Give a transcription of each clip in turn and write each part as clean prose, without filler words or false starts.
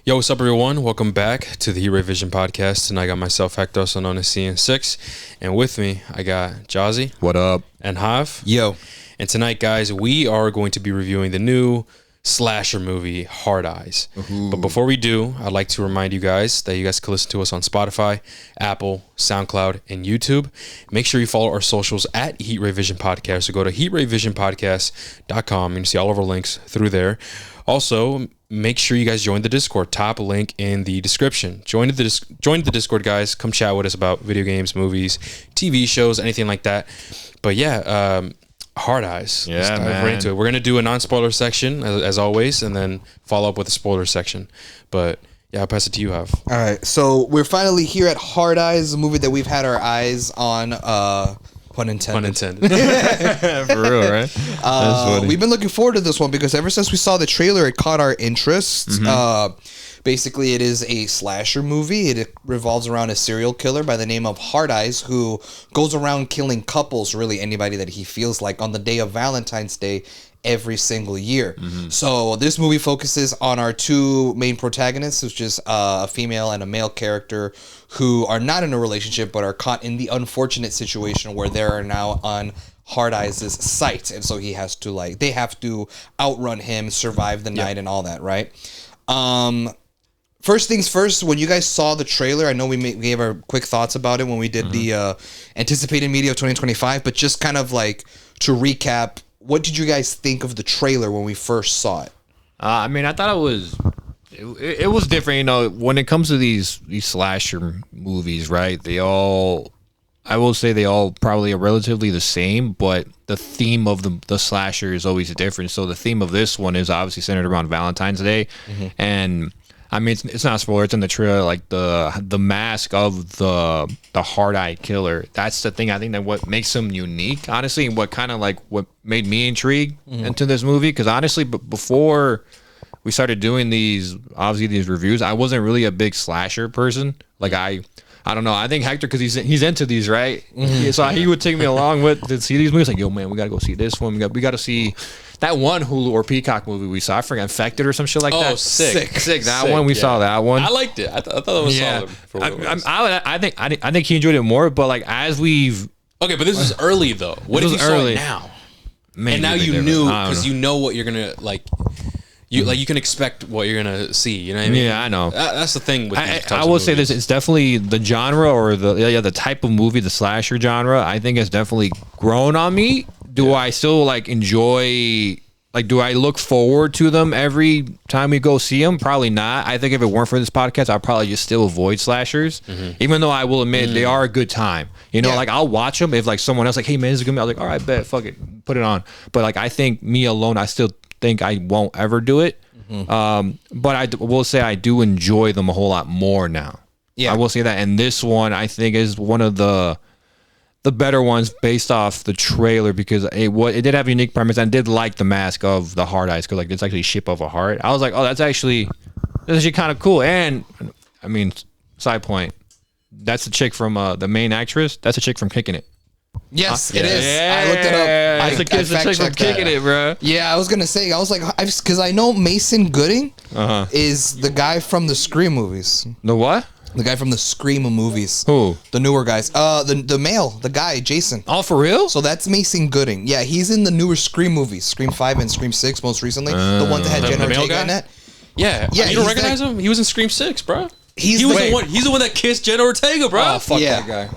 Yo, what's up, everyone? Welcome back to the Heat Ray Vision podcast. And I got myself, Hector, also known as CN6. And with me, I got Jazzy. What up? And Hav. Yo. And tonight, guys, we are going to be reviewing the new slasher movie, Hard Eyes. Ooh. But before we do, I'd like to remind you guys that you guys can listen to us on Spotify, Apple, SoundCloud, and YouTube. Make sure you follow our socials at Heat Ray Vision Podcast. So go to heatrayvisionpodcast.com and you see all of our links through there. Also, make sure you guys join the Discord. Top link in the description. Join the Discord, guys. Come chat with us about video games, movies, TV shows, anything like that. But yeah, Hard Eyes. Yeah, Let's dive man. right into it. We're going to do a non-spoiler section, as always, and then follow up with a spoiler section. But yeah, I'll pass it to you, Hav. All right, so we're finally here at Hard Eyes, a movie that we've had our eyes on, pun intended. Pun intended. For real, right? That's funny. We've been looking forward to this one because ever since we saw the trailer, it caught our interest. Basically, it is a slasher movie. It revolves around a serial killer by the name of Hard Eyes who goes around killing couples, really anybody that he feels like, on the day of Valentine's Day every single year. So this movie focuses on our two main protagonists, which is a female and a male character who are not in a relationship but are caught in the unfortunate situation where they are now on Hard Eyes' sight. And so they have to outrun him, survive the night and all that, right? First things first, when you guys saw the trailer, I know we gave our quick thoughts about it when we did the anticipated media of 2025, but just kind of like to recap, what did you guys think of the trailer when we first saw it? I mean, I thought it was different. You know, when it comes to these slasher movies, right? I will say they all probably are relatively the same, but the theme of the slasher is always different. So the theme of this one is obviously centered around Valentine's Day, and I mean, it's not a spoiler. It's in the trailer. Like the mask of the hard-eyed killer. That's the thing. I think that what makes him unique, honestly, and what made me intrigued into this movie. Because honestly, before we started doing these reviews, I wasn't really a big slasher person. Like I don't know. I think Hector, because he's into these, right? So he would take me along to see these movies. Like, yo, man, we gotta go see this one. We got to see that one Hulu or Peacock movie we saw. I forgot, Infected or some shit like that. Oh, sick. That one we saw that one. I liked it. I thought it was solid. For what it was. I think he enjoyed it more. But like as we've Okay, but this was early though. What if you saw it now? And now you knew, because you know what you're gonna like. You can expect what you're gonna see. You know what I mean? Yeah, I know. That's the thing with these types I of will say movies. this: it's definitely the genre or the type of movie, the slasher genre. I think has definitely grown on me. Do I still enjoy? Do I look forward to them every time we go see them? Probably not. I think if it weren't for this podcast, I'd probably just still avoid slashers. Even though I will admit they are a good time. You know, I'll watch them if someone else hey man, this is gonna be. I was like, all right, bet, fuck it, put it on. But I think me alone, I still think I won't ever do it. But I will say I do enjoy them a whole lot more now. Yeah, I will say that. And this one I think is one of the better ones based off the trailer because it did have a unique premise. And I did like the mask of the Hard Eyes because it's actually a shape of a heart. I was like, oh, that's actually kind of cool. And I mean, side point, that's the chick from the main actress. That's a chick from Kicking It. Yes, it is. I looked it up. It's the chick from Kicking It, bro. Yeah, I was gonna say. I was like, because I know Mason Gooding is the guy from the Scream movies. The what? The guy from the Scream movies. Who? The newer guys. The male, the guy, Jason. Oh, for real? So that's Mason Gooding. Yeah, he's in the newer Scream movies, Scream 5 and Scream 6 most recently. The ones that had Jenna Ortega in it. Yeah. You don't recognize him? He was in Scream 6, bro. He's the one that kissed Jenna Ortega, bro. Oh, fuck that guy.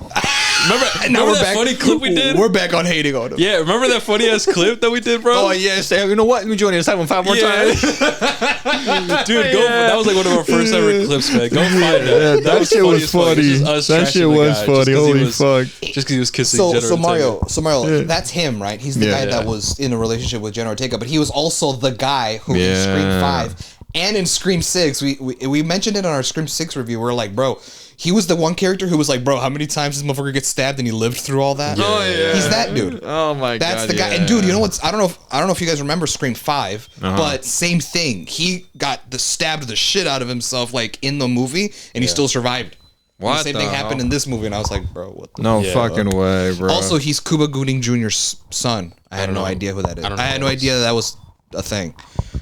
Remember that funny clip we did? We're back on hating on him. Yeah, remember that funny ass clip that we did, bro? Oh yes, you know what? Let me join this time 5 more times. Dude, that was one of our first ever clips, man. Go find that. That shit was funny. That shit was funny. Holy fuck! Just because he was kissing Jenna Ortega. So Mario, that's him, right? He's the guy that was in a relationship with Jenna Ortega, but he was also the guy who in Scream 5 and in Scream 6, we mentioned it on our Scream 6 review. We're like, bro, he was the one character who was like, bro, how many times this motherfucker gets stabbed and he lived through all that? Oh yeah, he's that dude. Oh my god, that's the guy. And dude, you know what's? I don't know if you guys remember Scream 5, but same thing. He got stabbed the shit out of himself in the movie, and he still survived. What? The same thing happened in this movie, and I was like, bro, what the No fucking way, bro. Also, he's Cuba Gooding Jr.'s son. I had no idea who that is. I had no idea that was a thing.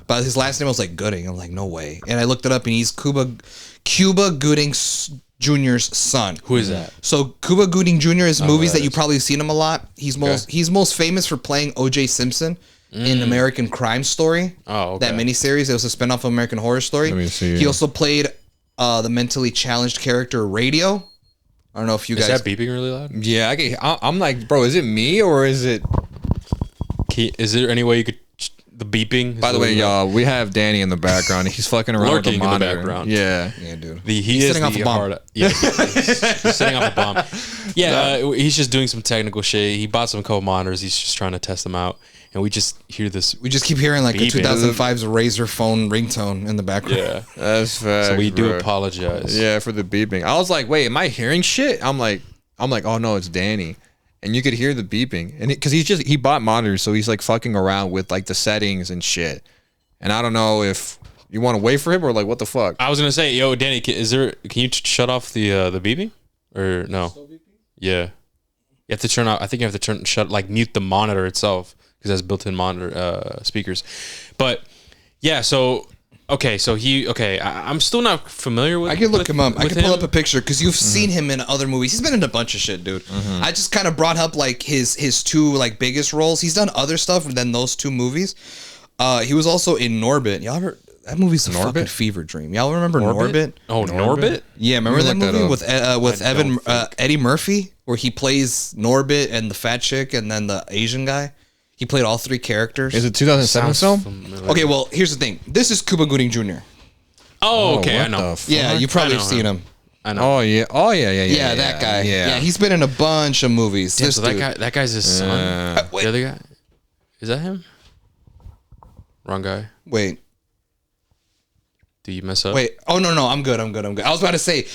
But but his last name was like Gooding. I'm like, no way. And I looked it up, and he's Cuba Gooding Jr.'s son. Who is that? So Cuba Gooding Jr. is movies that you probably seen him a lot. He's most famous for playing O.J. Simpson in American Crime Story. Oh, okay. That miniseries. It was a spinoff of American Horror Story. Let me see. He also played the mentally challenged character Radio. I don't know if you Is guys. that beeping really loud? Yeah, I'm like, bro, is it me or is it? Is there any way you could the beeping? By the way, y'all, we have Danny in the background. He's fucking around with the Lurking in the monitor. background. Yeah. Yeah, dude. He's setting off a bomb. he's setting off a bomb. Yeah, he's just doing some technical shit. He bought some co-monitors. He's just trying to test them out, and we just hear this. We just keep hearing like the Beeping. 2005's Razor phone ringtone in the background. Yeah, That's facts, so we do bro. apologize. Yeah, for the beeping. I was like, wait, am I hearing shit? I'm like, oh no, it's Danny. And you could hear the beeping. And because he bought monitors, so he's like fucking around with like the settings and shit. And I don't know if you want to wait for him or like what the fuck. I was gonna say, yo, Danny, can you shut off the beeping or no? Still beeping? Yeah, you have to turn off. I think you have to mute the monitor itself because it has built-in monitor speakers. But yeah, so. Okay, so I'm still not familiar with. I can look him up. I can pull him. up a picture because you've seen him in other movies. He's been in a bunch of shit, dude. I just kind of brought up like his two like biggest roles. He's done other stuff than those two movies. He was also in Norbit. Y'all ever? That movie's a fucking fever dream. Y'all remember Norbit? Oh, Norbit? Yeah, remember that movie with don't Eddie Murphy, where he plays Norbit and the fat chick and then the Asian guy. He played all three characters. Is it 2007 film? Okay, well, here's the thing. This is Cuba Gooding Jr. Oh, okay, what I know. the fuck? Yeah, you probably I know have seen him. I know. Oh yeah. Yeah, that guy. Yeah, he's been in a bunch of movies. Damn, This so dude. that guy's his son. wait. The other guy, is that him? Wrong guy. Wait. Did you mess up? Wait. Oh, no. I'm good. I was about to say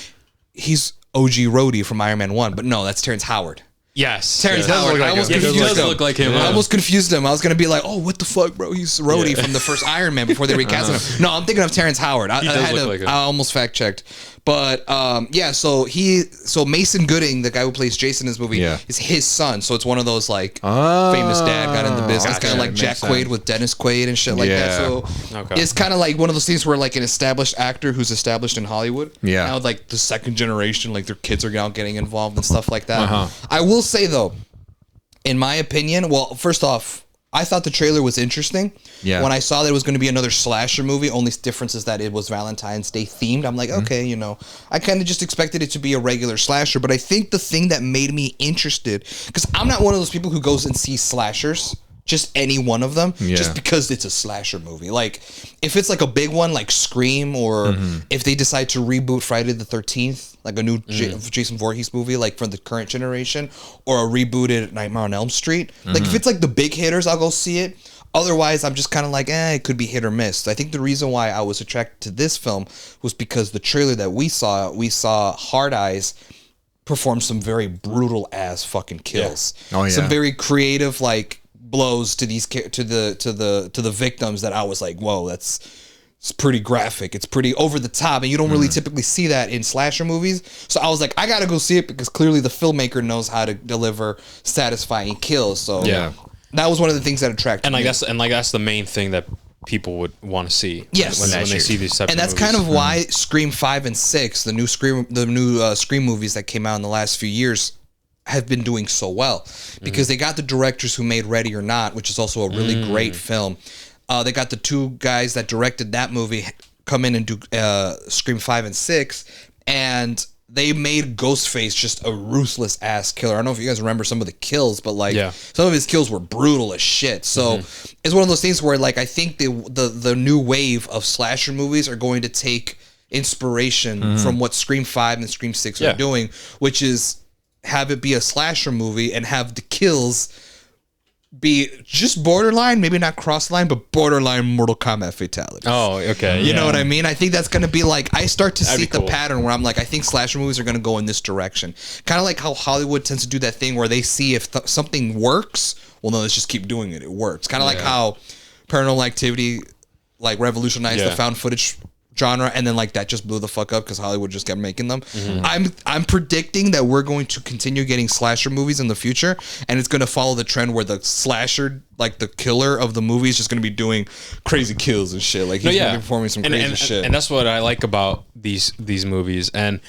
he's OG Rhodey from Iron Man 1, but no, that's Terrence Howard. Yes, Terrence yes. Howard. I almost He confused does him. look like him. I huh? almost confused him. I was going to be like, oh, what the fuck, bro? He's Rhodey from the first Iron Man before they recast him. No, I'm thinking of Terrence Howard. I does had look to, like him. I almost fact checked. But yeah, so Mason Gooding, the guy who plays Jason in this movie, is his son. So it's one of those like famous dad got in the business, kind of like Jack Quaid with Dennis Quaid and shit like that. So it's kind of like one of those things where like an established actor who's established in Hollywood. Yeah. Now like the second generation, like their kids are now getting involved and stuff like that. I will say though, in my opinion, well, first off, I thought the trailer was interesting. Yeah. When I saw that it was going to be another slasher movie, only difference is that it was Valentine's Day themed. I'm like, okay, you know, I kind of just expected it to be a regular slasher. But I think the thing that made me interested, because I'm not one of those people who goes and sees slashers, just any one of them, just because it's a slasher movie. Like, if it's like a big one like Scream, or if they decide to reboot Friday the 13th, like a new Jason Voorhees movie, like from the current generation, or a rebooted Nightmare on Elm Street. Like, if it's like the big hitters, I'll go see it. Otherwise, I'm just kind of like, it could be hit or miss. I think the reason why I was attracted to this film was because the trailer that we saw Hard Eyes perform some very brutal ass fucking kills. Oh, yeah. Some very creative like blows to these to the victims that I was like, whoa, it's pretty graphic. It's pretty over the top, and you don't really typically see that in slasher movies. So I was like, I gotta go see it because clearly the filmmaker knows how to deliver satisfying kills. So that was one of the things that attracted me. That's the main thing that people would want to see. Yes, when they see these types and that's of movies. kind of why Scream 5 and 6, the new Scream movies that came out in the last few years, have been doing so well because they got the directors who made Ready or Not, which is also a really great film. They got the two guys that directed that movie come in and do Scream 5 and 6, and they made Ghostface just a ruthless ass killer. I don't know if you guys remember some of the kills, but like some of his kills were brutal as shit. So it's one of those things where like I think the new wave of slasher movies are going to take inspiration from what Scream 5 and Scream 6 are doing, which is have it be a slasher movie and have the kills be just borderline, maybe not cross line, but borderline Mortal Kombat fatalities. Oh, okay. You know what I mean? I think that's going to be like, I start to see the cool. pattern where I'm like, I think slasher movies are going to go in this direction. Kind of like how Hollywood tends to do that thing where they see if something works, well, no, let's just keep doing it. It works. Kind of like how Paranormal Activity like revolutionized the found footage genre, and then like that just blew the fuck up because Hollywood just kept making them. I'm predicting that we're going to continue getting slasher movies in the future, and it's going to follow the trend where the slasher, like the killer of the movie, is just going to be doing crazy kills and shit. Like he's going to be performing some crazy shit. And that's what I like about these movies. And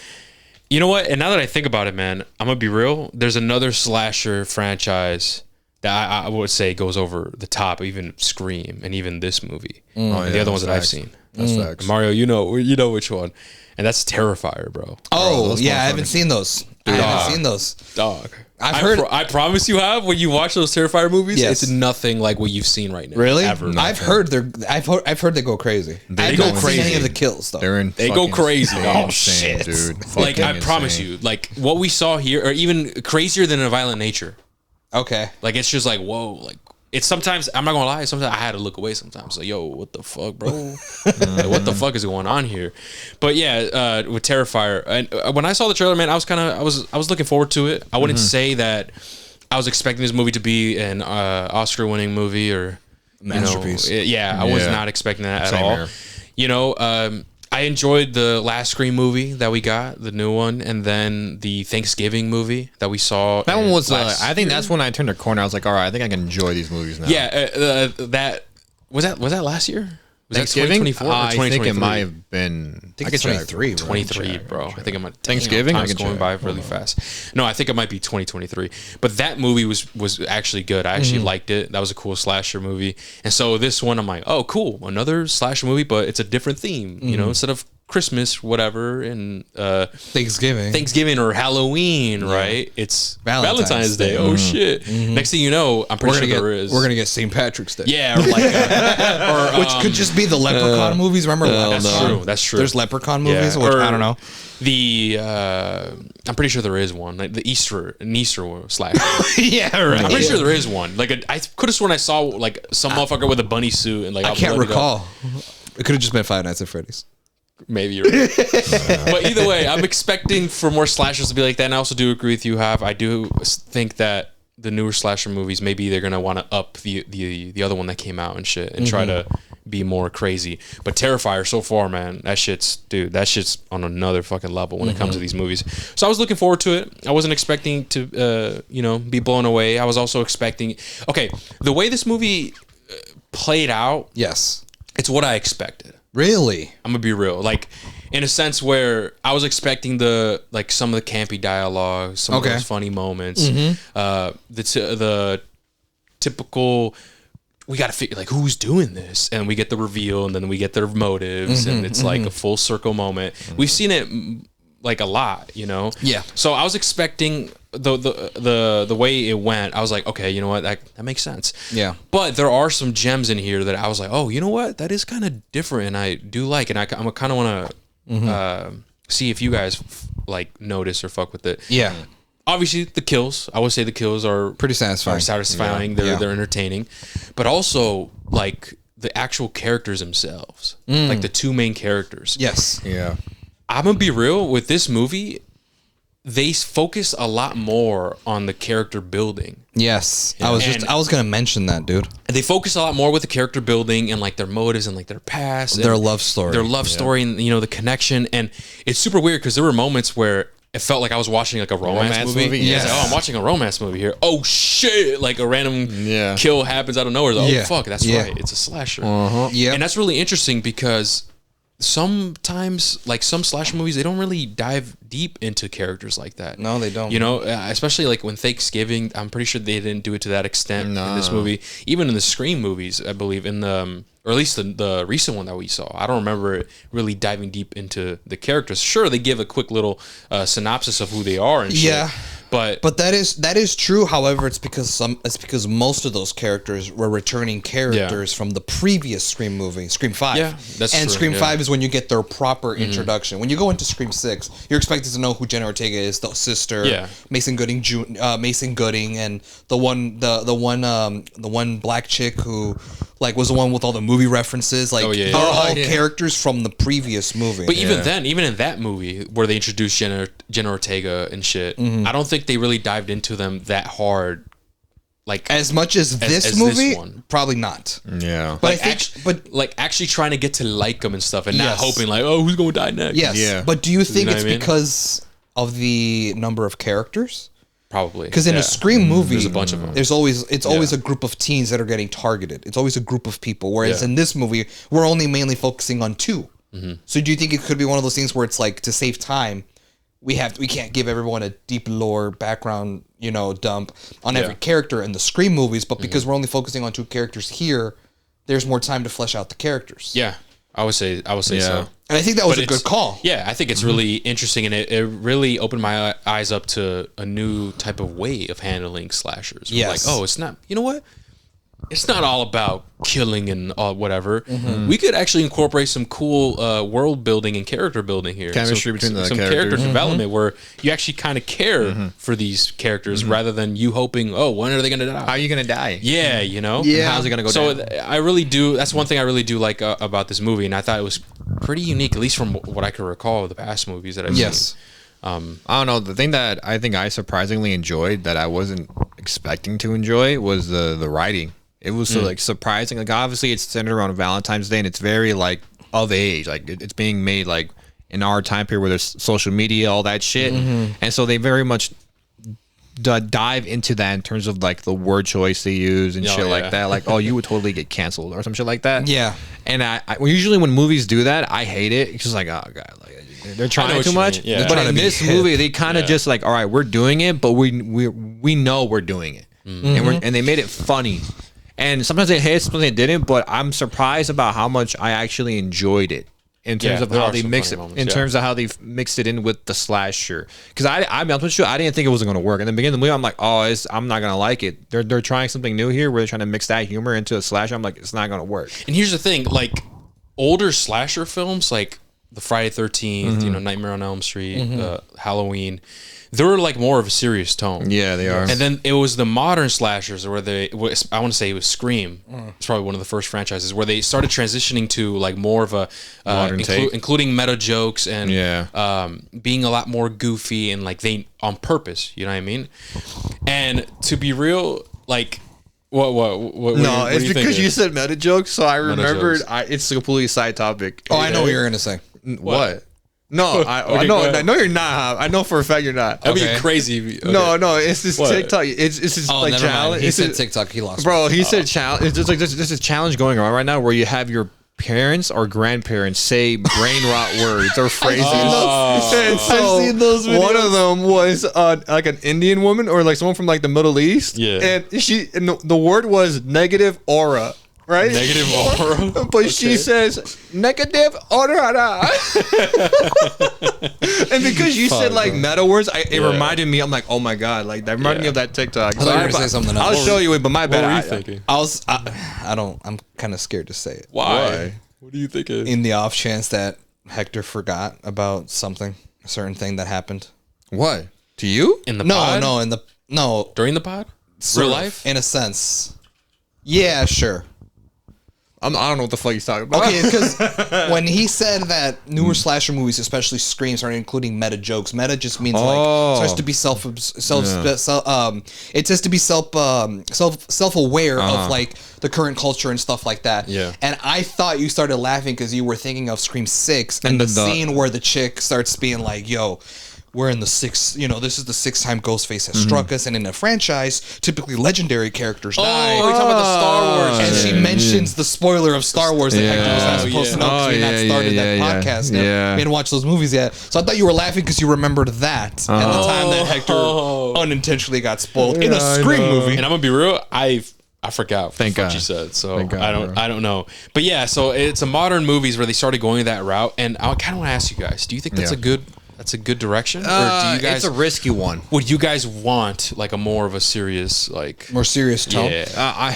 you know what? And now that I think about it, man, I'm gonna be real. There's another slasher franchise that I would say goes over the top, even Scream and even this movie, and the other ones that I've seen. That's facts. Mario, you know which one, and that's Terrifier, bro. Oh yeah, I haven't seen those. I haven't seen those. Dog. I've heard. I promise you have. When you watch those Terrifier movies, Yes. it's nothing like what you've seen right now. Really? Ever. I've heard they go crazy. I go haven't seen crazy. any of the kills though. They go crazy. Oh, insane, shit. dude. Like, Fucking I promise insane. you, like what we saw here, or even crazier than A Violent Nature. Okay. Like, it's just like, whoa, like, it's sometimes, I'm not gonna lie, sometimes I had to look away sometimes. Like, yo, what the fuck, bro? Like, what the fuck is going on here? But yeah, with Terrifier, and when I saw the trailer, man, I was looking forward to it. I wouldn't say that I was expecting this movie to be an Oscar-winning movie or Masterpiece. I was Yeah. not expecting that at Same all. here. You know, I enjoyed the last Scream movie that we got, the new one, and then the Thanksgiving movie that we saw. That one was. last I think year. that's when I turned the corner. I was like, all right, I think I can enjoy these movies now. Yeah, that was last year. Was Thanksgiving. that 2024 or I think it 2023? might have been. I think it's 23. 23, bro. I think it might. Thanksgiving? I Time's can going check. by really fast. No, I think it might be 2023. But that movie was actually good. I actually liked it. That was a cool slasher movie. And so this one, I'm like, oh, cool, another slasher movie, but it's a different theme. You know, instead of Christmas, whatever, and Thanksgiving or Halloween, right? It's Valentine's Day. Oh shit! Next thing you know, I'm pretty sure there is. We're gonna get St. Patrick's Day. Yeah, or like, Which could just be the Leprechaun movies. Remember that's Leprechaun? true. That's true. There's Leprechaun movies, which or I don't know. The I'm pretty sure there is one, like the Easter slasher. Yeah, right. I'm pretty sure there is one. Like I could have sworn I saw like some motherfucker with a bunny suit and like I can't recall. It could have just been Five Nights at Freddy's. Maybe you're right. But either way, I'm expecting for more slashers to be like that. And I also do agree with you, Hav. I do think that the newer slasher movies, maybe they're gonna want to up the other one that came out and shit, and try to be more crazy. But Terrifier so far, man, that shit's on another fucking level when it comes to these movies. So I was looking forward to it. I wasn't expecting to be blown away. I was also expecting the way this movie played out, Yes. it's what I expected. Really? I'm gonna be real, like in a sense where I was expecting some of the campy dialogue, some of those funny moments, the typical. We got to figure like who's doing this, and we get the reveal, and then we get their motives, and it's like a full circle moment. We've seen it like a lot, you know. Yeah. So I was expecting the way it went. I was like, okay, you know what, that makes sense. Yeah. But there are some gems in here that I was like, oh, you know what, that is kind of different, and I do like, and I kind of want to see if you guys like notice or fuck with it. Yeah. Obviously, the kills. I would say the kills are Pretty satisfying. Are satisfying. Yeah. They're entertaining, but also like the actual characters themselves, like the two main characters. Yes. Yeah. I'm gonna be real with this movie. They focus a lot more on the character building. Yes. And- I was gonna mention that, dude. And they focus a lot more with the character building and like their motives and like their past, Their and love story. their love story, and the connection. And it's super weird because there were moments where it felt like I was watching like a romance movie. Yeah. It's like, oh, I'm watching a romance movie here. Oh shit! Like a random Yeah. kill happens out of nowhere. Like, Yeah. oh fuck, that's Yeah. right. It's a slasher. Yeah. And that's really interesting because sometimes like some slasher movies, they don't really dive deep into characters like that. No, they don't. You know, especially like when Thanksgiving, I'm pretty sure they didn't do it to that extent in this No. movie. Even in the Scream movies, I believe, in the or at least the recent one that we saw, I don't remember it really diving deep into the characters. Sure, they give a quick little synopsis of who they are and shit. Yeah. But But that is true. However, it's because most of those characters were returning characters from the previous Scream movie, Scream 5. Yeah, that's and true, Scream yeah. 5 is when you get their proper introduction. When you go into Scream 6, you're expected to know who Jenna Ortega is, the sister, Yeah. Mason Gooding, and the one black chick who like was the one with all the movie references. Like Oh, yeah, they're yeah. all characters from the previous movie. But even then, even in that movie where they introduced Jenna Ortega and shit, Mm-hmm. I don't think they really dived into them that hard, like as much as this as movie, this one. probably not. Yeah. But like I think, but like actually trying to get to like them and stuff, and not Yes. hoping like, oh, who's going to die next? yes. Yeah. But do you think know it's what I mean? because of the number of characters? Probably Because in a Scream movie, there's a bunch of them. It's always a group of teens that are getting targeted. It's always a group of people. Whereas Yeah. in this movie, we're only mainly focusing on 2. Mm-hmm. So do you think it could be one of those things where it's like, to save time, we can't give everyone a deep lore background, dump on every character in the Scream movies, but because we're only focusing on 2 characters here, there's more time to flesh out the characters. Yeah, I would say so. And I think that was But a good it's- call. Yeah, I think it's really interesting, and it really opened my eyes up to a new type of way of handling slashers. Yes. Like, oh, it's not. You know what? It's not all about killing and whatever. Mm-hmm. We could actually incorporate some cool world building and character building here. Chemistry between the some characters. character Mm-hmm. development where you actually kind of care for these characters rather than you hoping, oh, when are they going to die? How are you gonna die? Yeah, you know. Yeah. How's it gonna go So down? I really do. That's one thing I really do like about this movie, and I thought it was pretty unique, at least from what I could recall of the past movies that I've Yes. seen. I don't know. The thing that I think I surprisingly enjoyed that I wasn't expecting to enjoy was the writing. It was so, like surprising. Like obviously it's centered around Valentine's Day and it's very like of age. Like it's being made like in our time period where there's social media, all that shit, and so they very much dive into that in terms of like the word choice they use and Oh, shit yeah. like that. Like, oh, you would totally get canceled or some shit like that. Yeah. And usually when movies do that, I hate it. It's just like, oh god, like they're trying what too you much. mean. Yeah. But Trying to in be this hip. movie, they kind of Yeah. just like, all right, we're doing it, but we know we're doing it, and they made it funny. And sometimes it hit, sometimes it didn't. But I'm surprised about how much I actually enjoyed it in terms Yeah, of there how are they some mix it. funny moments, In yeah. terms of how they mixed it in with the slasher. Because I'm honest with you, I didn't think it was going to work. In the beginning of the movie, I'm like, oh, I'm not going to like it. They're trying something new here. Where they're trying to mix that humor into a slasher. I'm like, it's not going to work. And here's the thing: like older slasher films, like the Friday 13th, Nightmare on Elm Street, Halloween, they were like more of a serious tone. Yeah, they are. And then it was the modern slashers where I want to say it was Scream. It's probably one of the first franchises where they started transitioning to like more of a Modern take. including meta jokes and Yeah. being a lot more goofy and like they on purpose. You know what I mean? And to be real, like what No, it's because you said meta jokes, so I remembered. jokes. It's a completely side topic. Oh, I know what you're going to say. What? No, Okay, no, go ahead. no, you're not. I know for a fact you're not. That'd Okay. be crazy. Okay. No, it's this What? TikTok. It's this Oh, like never mind. challenge. He It's said this- TikTok. He lost. Bro, he said challenge. It's just like there's this challenge going on right now where you have your parents or grandparents say brain rot words or phrases. And so I've seen those one videos. of them was like an Indian woman or like someone from like the Middle East. Yeah. And the word was negative aura. Right? Negative aura. But she says negative aura. And because you said like meta words, it reminded me. I'm like, oh my god, like that reminded me of that TikTok. thought you were gonna say something else. I'll show you it, but my bad. What were you I- thinking? I'm kind of scared to say it. Why? What do you think? In the off chance that Hector forgot about something, a certain thing that happened. What? To you? In the No, pod? no, During the pod? sort Real of, life? in a sense. Yeah, sure. I don't know what the fuck he's talking about. Okay, because when he said that newer slasher movies, especially Scream, started including meta jokes. Meta just means like starts to be self it says to be self aware of like the current culture and stuff like that. Yeah. And I thought you started laughing because you were thinking of Scream 6 and And the the- scene where the chick starts being like, "Yo, we're in the sixth, this is the 6th time Ghostface has struck us, and in a franchise, typically legendary characters die." Oh, we're talking about the Star Wars. And she mentions the spoiler of Star Wars that Hector was not Yeah. supposed to know because we had not started that podcast yet. yeah. We hadn't watched those movies yet. So I thought you were laughing because you remembered that at the time that Hector unintentionally got spoiled in a Yeah, I Scream know. movie. And I'm gonna be real, I forgot Thank what God. you said, so Thank God, bro. I don't know. But yeah, so it's a modern movies where they started going that route, and I kind of want to ask you guys: do you think that's Yeah. a good direction, or do you guys it's a risky one. would you guys want like a more of a serious like? More serious tone. Yeah,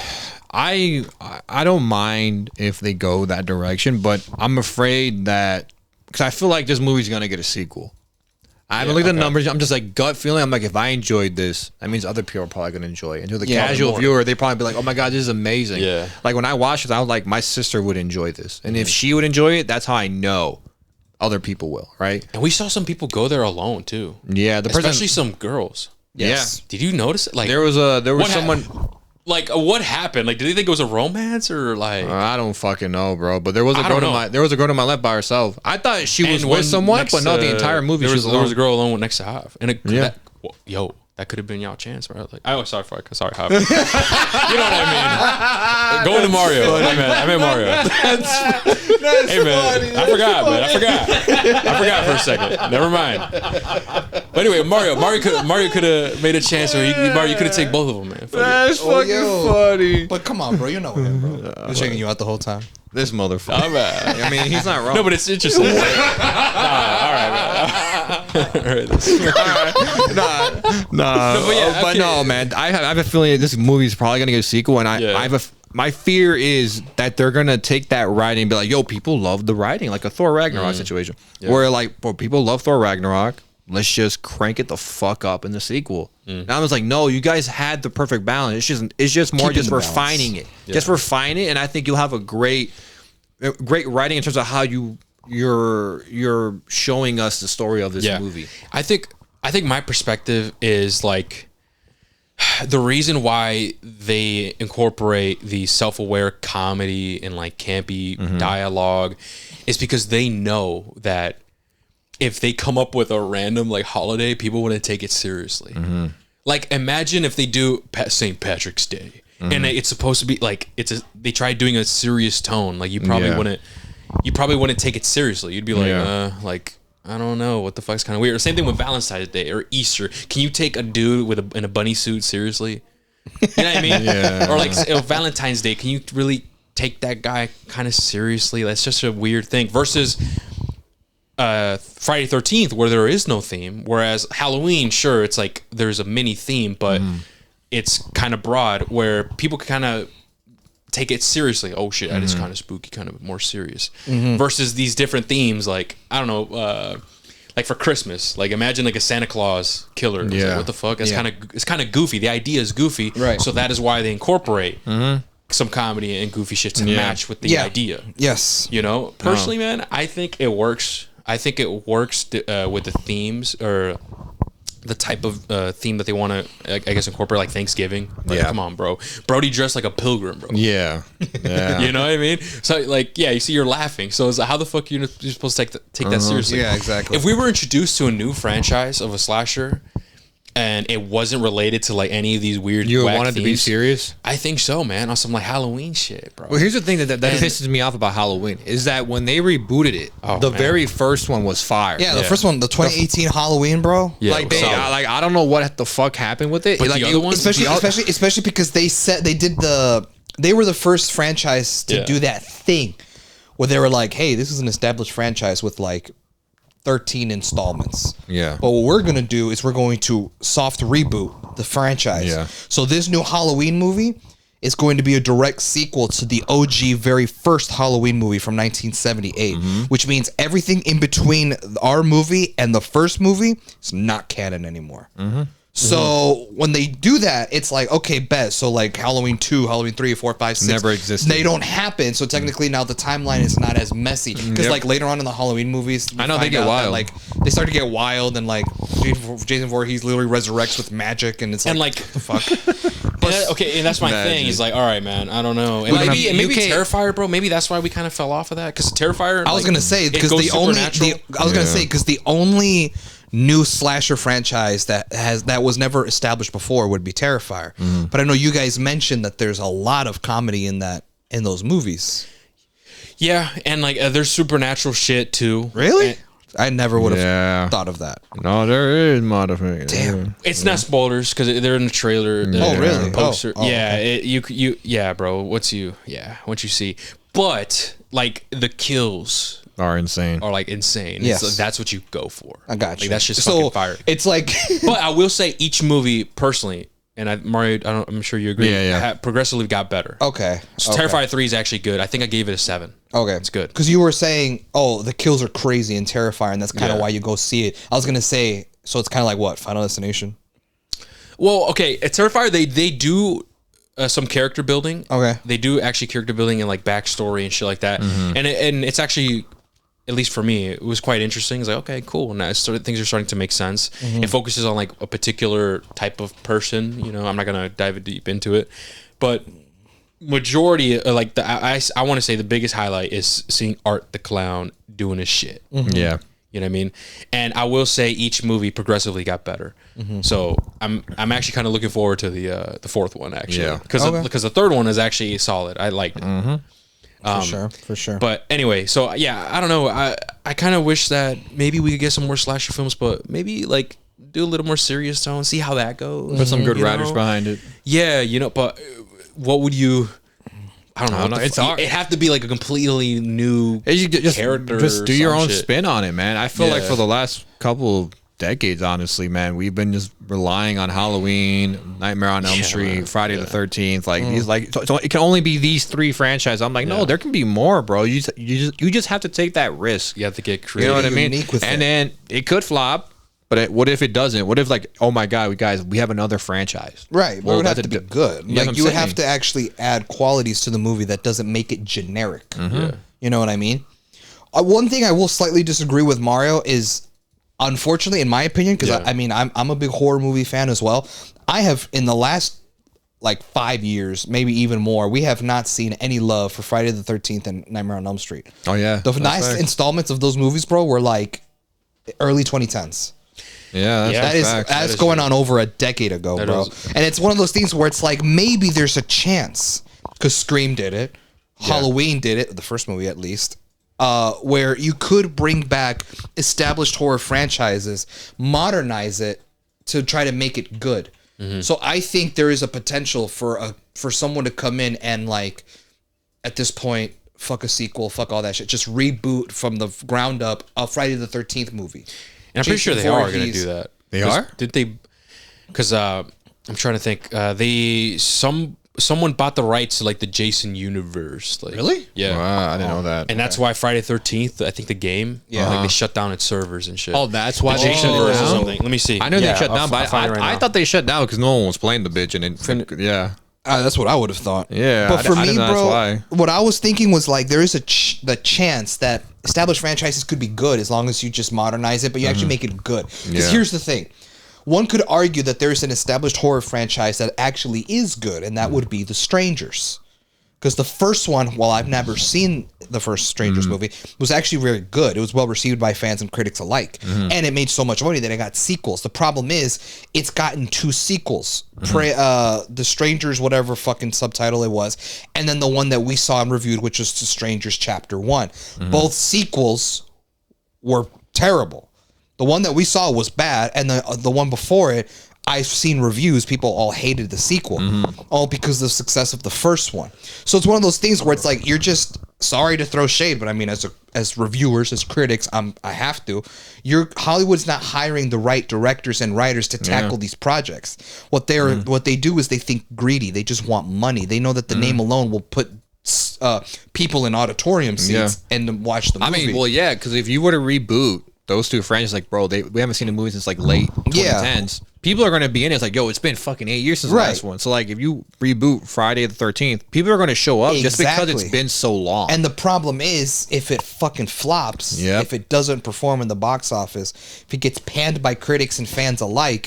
I don't mind if they go that direction, but I'm afraid that because I feel like this movie's gonna get a sequel. I haven't looked at the numbers. I'm just like gut feeling. I'm like, if I enjoyed this, that means other people are probably gonna enjoy it. And to the Yeah, casual more. viewer, they probably be like, "Oh my god, this is amazing." Yeah. Like when I watched it, I was like, my sister would enjoy this, and if she would enjoy it, that's how I know other people will. Right? and we saw some people go there alone too. Yeah. The person. Especially some girls. Yes. Did you notice it? Like There was what someone. Like, what happened? Like, did they think it was a romance or like? I don't fucking know, bro. But there was a girl to my left by herself. I thought she was with someone, but no, the entire movie there she was a girl alone next to Hav, and that could have been y'all chance, bro. Like, sorry, Hav. You know what I mean? Going to Mario. I meant Mario. That's hey man, funny. I forgot, man. I forgot for a second. Never mind. But anyway, Mario could have made a chance, or Mario could have taken both of them, man. That's fucking funny. But come on, bro. You know him, bro. He's checking you out the whole time. This motherfucker. I mean, he's not wrong. No, but it's interesting. All right, man. No, man. I have a feeling this movie is probably gonna get a sequel, and my fear is that they're gonna take that writing and be like, "Yo, people love the writing," like a Thor Ragnarok situation, where like, people love Thor Ragnarok. Let's just crank it the fuck up in the sequel. And I was like, no, you guys had the perfect balance. It's just more just refining it. Just refine it, and I think you'll have a great writing in terms of how you're showing us the story of this movie. I think my perspective is like the reason why they incorporate the self-aware comedy and like campy dialogue is because they know that if they come up with a random like holiday, people wouldn't take it seriously. Like, imagine if they do St. Patrick's Day, and it's supposed to be like they try doing a serious tone. Like, you probably wouldn't take it seriously. You'd be like, like, I don't know, what the fuck's kind of weird. Or same thing with Valentine's Day or Easter. Can you take a dude in a bunny suit seriously? You know what I mean? Or like Valentine's Day, can you really take that guy kind of seriously? That's just a weird thing. Versus Friday 13th, where there is no theme, whereas Halloween, sure, it's like there's a mini theme, but it's kind of broad where people can kind of take it seriously. Oh shit, that is kind of spooky, kind of more serious. Versus these different themes, like, I don't know, like for Christmas, like imagine like a Santa Claus killer. Like, what the fuck? It's kind of goofy. The idea is goofy, right? So that is why they incorporate some comedy and goofy shit to match with the idea. Yes, you know, personally, man, I think it works. I think it works with the themes or the type of theme that they want to, I guess, incorporate, like Thanksgiving. Like, come on, bro. Brody dressed like a pilgrim, bro. Yeah. You know what I mean? So, like, you see, you're laughing. So, it's like, how the fuck are you supposed to take that seriously? Yeah, exactly. If we were introduced to a new franchise of a slasher, and it wasn't related to like any of these weird, you wanted to be serious? I think so, man. On some like Halloween shit, bro. Well, here's the thing that pisses me off about Halloween is that when they rebooted it, the very first one was fire. Yeah, the first one, the 2018 Halloween, bro. Yeah, like I don't know what the fuck happened with it. But like the other ones, especially because they were the first franchise to do that thing where they were like, hey, this is an established franchise with like 13 installments. Yeah. But what we're going to do is we're going to soft reboot the franchise. Yeah. So this new Halloween movie is going to be a direct sequel to the OG very first Halloween movie from 1978, which means everything in between our movie and the first movie is not canon anymore. So when they do that, it's like, okay, bet. So like Halloween 2, Halloween 3, 4, 5, 6. Never existed. They don't happen. So technically now the timeline is not as messy. Because like later on in the Halloween movies, I know they get wild. Like they start to get wild and like Jason Voorhees literally resurrects with magic and it's like, and like what the fuck? Okay, and that's my thing. He's like, all right, man, I don't know. And maybe Terrifier, bro. Maybe that's why we kind of fell off of that. Because Terrifier, I was gonna say because the only new slasher franchise that was never established before would be Terrifier. But I know you guys mentioned that there's a lot of comedy in those movies. Yeah, and like there's supernatural shit too. Really? I never would have thought of that. No, there is modification. Damn, it's not spoilers because they're in the trailer. Oh, really? Poster. Yeah, okay. Bro. Once you see, but like the kills are insane. Yes. So that's what you go for. I got you. Like, that's just fucking fire. It's like, but I will say each movie personally, and Mario, I'm sure you agree. Progressively got better. Okay. So Terrifier 3 is actually good. I think I gave it a 7. Okay, it's good. Because you were saying, oh, the kills are crazy in Terrifier, and that's kind of why you go see it. I was gonna say, so it's kind of like what, Final Destination? Well, okay, at Terrifier they do some character building. Okay, they do actually character building and like backstory and shit like that. And it's actually, at least for me, it was quite interesting. It's like, okay, cool. Now things are starting to make sense. It focuses on like a particular type of person. You know, I'm not gonna dive deep into it, But majority, like I want to say the biggest highlight is seeing Art the Clown doing his shit. Yeah. You know what I mean? And I will say each movie progressively got better. So I'm actually kind of looking forward to the fourth one actually. Yeah. Because the third one is actually solid. I liked it. For sure. But anyway, so yeah, I don't know. I kind of wish that maybe we could get some more slasher films, but maybe like do a little more serious tone, see how that goes. Put some good you writers know? behind it. Yeah, but what would you? I don't know. It's hard. It have to be like a completely new character. Just do or your some own shit. spin on it, man. I feel like Yeah. for the last couple of decades, honestly, man, we've been just relying on Halloween, Nightmare on Elm Street, Friday the 13th, like these, like so it can only be these three franchises. I'm like, no, there can be more, bro. You just have to take that risk. You have to get You creative. know what I mean? Unique with And it. then it could flop. But what if it doesn't? What if like, oh my god, we have another franchise? Right, but Well, it would have that's to a be di- good. Yeah, Like I'm you would saying. have to actually add qualities to the movie that doesn't make it generic. You know what I mean? One thing I will slightly disagree with Mario is, unfortunately, in my opinion, because I mean I'm a big horror movie fan as well. I have in the last like 5 years, maybe even more, we have not seen any love for Friday the 13th and Nightmare on Elm Street. Oh yeah, The last fair. installments of those movies, bro, were like early 2010s. Yeah, Yeah. That is facts. that's is going true. on over a decade ago, bro. is- And it's one of those things where it's like maybe there's a chance because Scream did it, Halloween did it, the first movie at least, where you could bring back established horror franchises, modernize it to try to make it good. So I think there is a potential for someone to come in and like at this point, fuck a sequel, fuck all that shit, just reboot from the ground up a Friday the 13th movie. And I'm pretty Jason sure they are going to Voorhees. do that. They are? Did they? Because I'm trying to think. Someone bought the rights to like the Jason universe. Like, Really? Yeah. Wow, I didn't know that. And that's why Friday 13th, I think the game, like they shut down its servers and shit. Oh, that's why the they Jason shut it verse or down? something. Let me see. I know Yeah, they shut I'll down, f- but I'll find it right I now. thought they shut down because no one was playing the bitch, and it, yeah. That's what I would have thought. Yeah, but for I me, didn't know bro, that's why. what I was thinking was like there is the chance that established franchises could be good as long as you just modernize it, but you actually make it good. Because Yeah. here's the thing. One could argue that there's an established horror franchise that actually is good, and that would be The Strangers. Because the first one, while I've never seen the first Strangers movie, was actually very good. It was well received by fans and critics alike. And it made so much money that it got sequels. The problem is, it's gotten 2 sequels. The Strangers, whatever fucking subtitle it was, and then the one that we saw and reviewed, which was The Strangers Chapter 1. Both sequels were terrible. The one that we saw was bad, and the one before it, I've seen reviews. People all hated the sequel, all because of the success of the first one. So it's one of those things where it's like you're just sorry to throw shade, but I mean, as reviewers, as critics, I have to. Hollywood's not hiring the right directors and writers to tackle these projects. What they do is they think greedy. They just want money. They know that the name alone will put people in auditorium seats and watch the movie. I mean, well, yeah, because if you were to reboot those 2 franchises, like, bro, we haven't seen a movie since like late 2010s. People are going to be in it. It's like, yo, it's been fucking 8 years since the last one. So like, if you reboot Friday the 13th, people are going to show up just because it's been so long. And the problem is, if it fucking flops, if it doesn't perform in the box office, if it gets panned by critics and fans alike,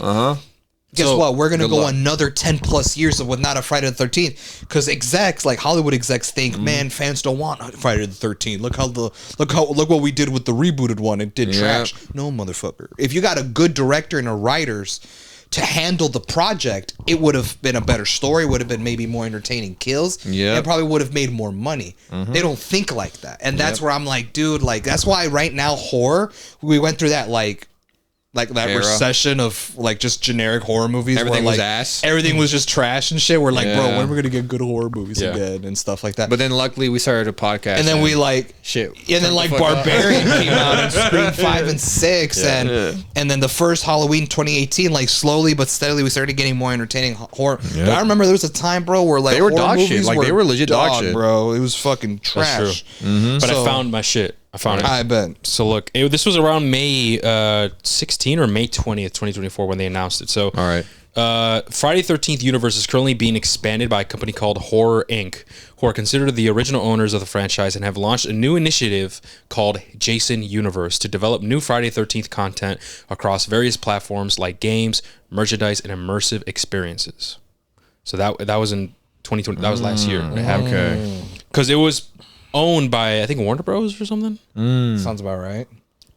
guess what? We're gonna go another 10 plus years with not a Friday the 13th because execs, like Hollywood execs, think, man, fans don't want Friday the 13th. Look what we did with the rebooted one. It did trash. No, motherfucker. If you got a good director and a writers to handle the project, it would have been a better story, would have been maybe more entertaining kills, and probably would have made more money. They don't think like that. And that's where I'm like, dude, like, that's why right now horror, we went through that, like that Era. recession of like just generic horror movies. Everything where, was like, ass. Everything was just trash and shit. We're like, bro, Yeah. when are we gonna get good horror movies Yeah. again and stuff like that? But then luckily we started a podcast. and then we like shit. and then like Barbarian came out and Scream 5 and 6 and then the first Halloween 2018, like slowly but steadily we started getting more entertaining horror. But I remember there was a time, bro, where like They were horror dog shit. movies Like, they were legit dog shit. bro. It was fucking trash. But So- I found my shit. I found it. I bet. So look, this was around May 16 or May 20th, 2024 when they announced it. So All right. Friday 13th universe is currently being expanded by a company called Horror Inc., who are considered the original owners of the franchise and have launched a new initiative called Jason Universe to develop new Friday 13th content across various platforms like games, merchandise, and immersive experiences. So that was in 2020. That was last year. Okay. Because it was owned by, I think, Warner Bros. Or something. Sounds about right.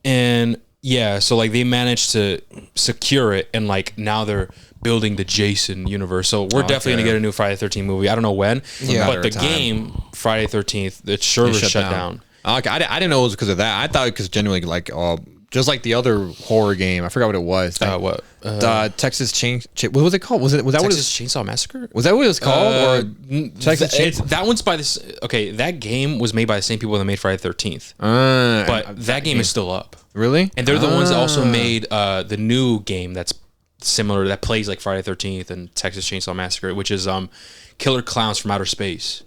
And yeah, so like they managed to secure it, and like now they're building the Jason universe. So we're definitely gonna get a new Friday the 13th movie. I don't know when, but the game Friday 13th, the server shut down. Okay, I didn't know it was because of that. I thought because genuinely like just like the other horror game. I forgot what it was. What? The Texas Chain. What was it called? Was that what it was? Texas Chainsaw Massacre? Was that what it was called? Or Texas Chainsaw? That one's by this. Okay, that game was made by the same people that made Friday the 13th. But that game is still up. Really? And they're the ones that also made the new game that's similar, that plays like Friday the 13th and Texas Chainsaw Massacre, which is Killer Clowns from Outer Space.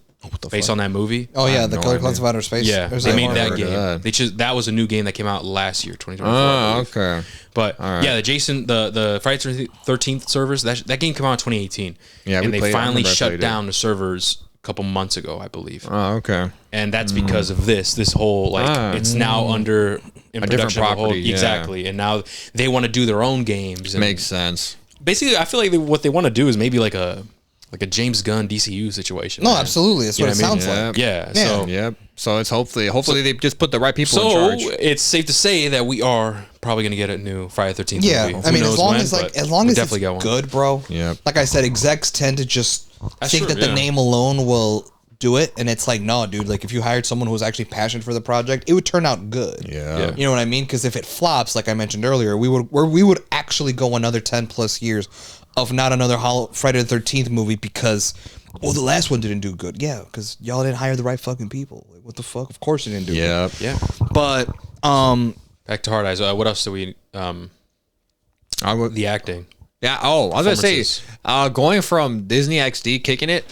Based on that movie. Oh yeah, the Killer Clowns of Outer Space. Yeah, they made that game. That. That was a new game that came out last year, 2024. Oh, okay. But yeah, the Friday 13th servers, that game came out in 2018. Yeah, and we they played it. finally I shut down the servers a couple months ago, I believe. Oh, okay. And that's because of this whole like it's now under in a different production of a property. exactly, and now they want to do their own games. And Makes sense. basically, I feel like what they want to do is maybe like a James Gunn DCU situation. No, man. absolutely. That's You what know it what I sounds mean? like. Yeah. Yeah. So Yep. So it's hopefully they just put the right people in so charge. it's safe to say that we are probably gonna get a new Friday the 13th Yeah, movie. I Who mean, knows as long when, as but as long we as definitely it's got one. good, bro. Yep. Like I said, execs tend to just think true, that the yeah. name alone will do it, and it's like, no, dude. Like if you hired someone who was actually passionate for the project, it would turn out good. Yeah. You know what I mean? Because if it flops, like I mentioned earlier, we would actually go another 10+ years of not another Friday the 13th movie because, well, the last one didn't do good. Yeah, because y'all didn't hire the right fucking people. Like, what the fuck? Of course it didn't do Yep. Yeah. good. But Back to Hard Eyes. What else do we? The acting. Yeah. Oh, I was gonna say, Performances. going from Disney XD kicking it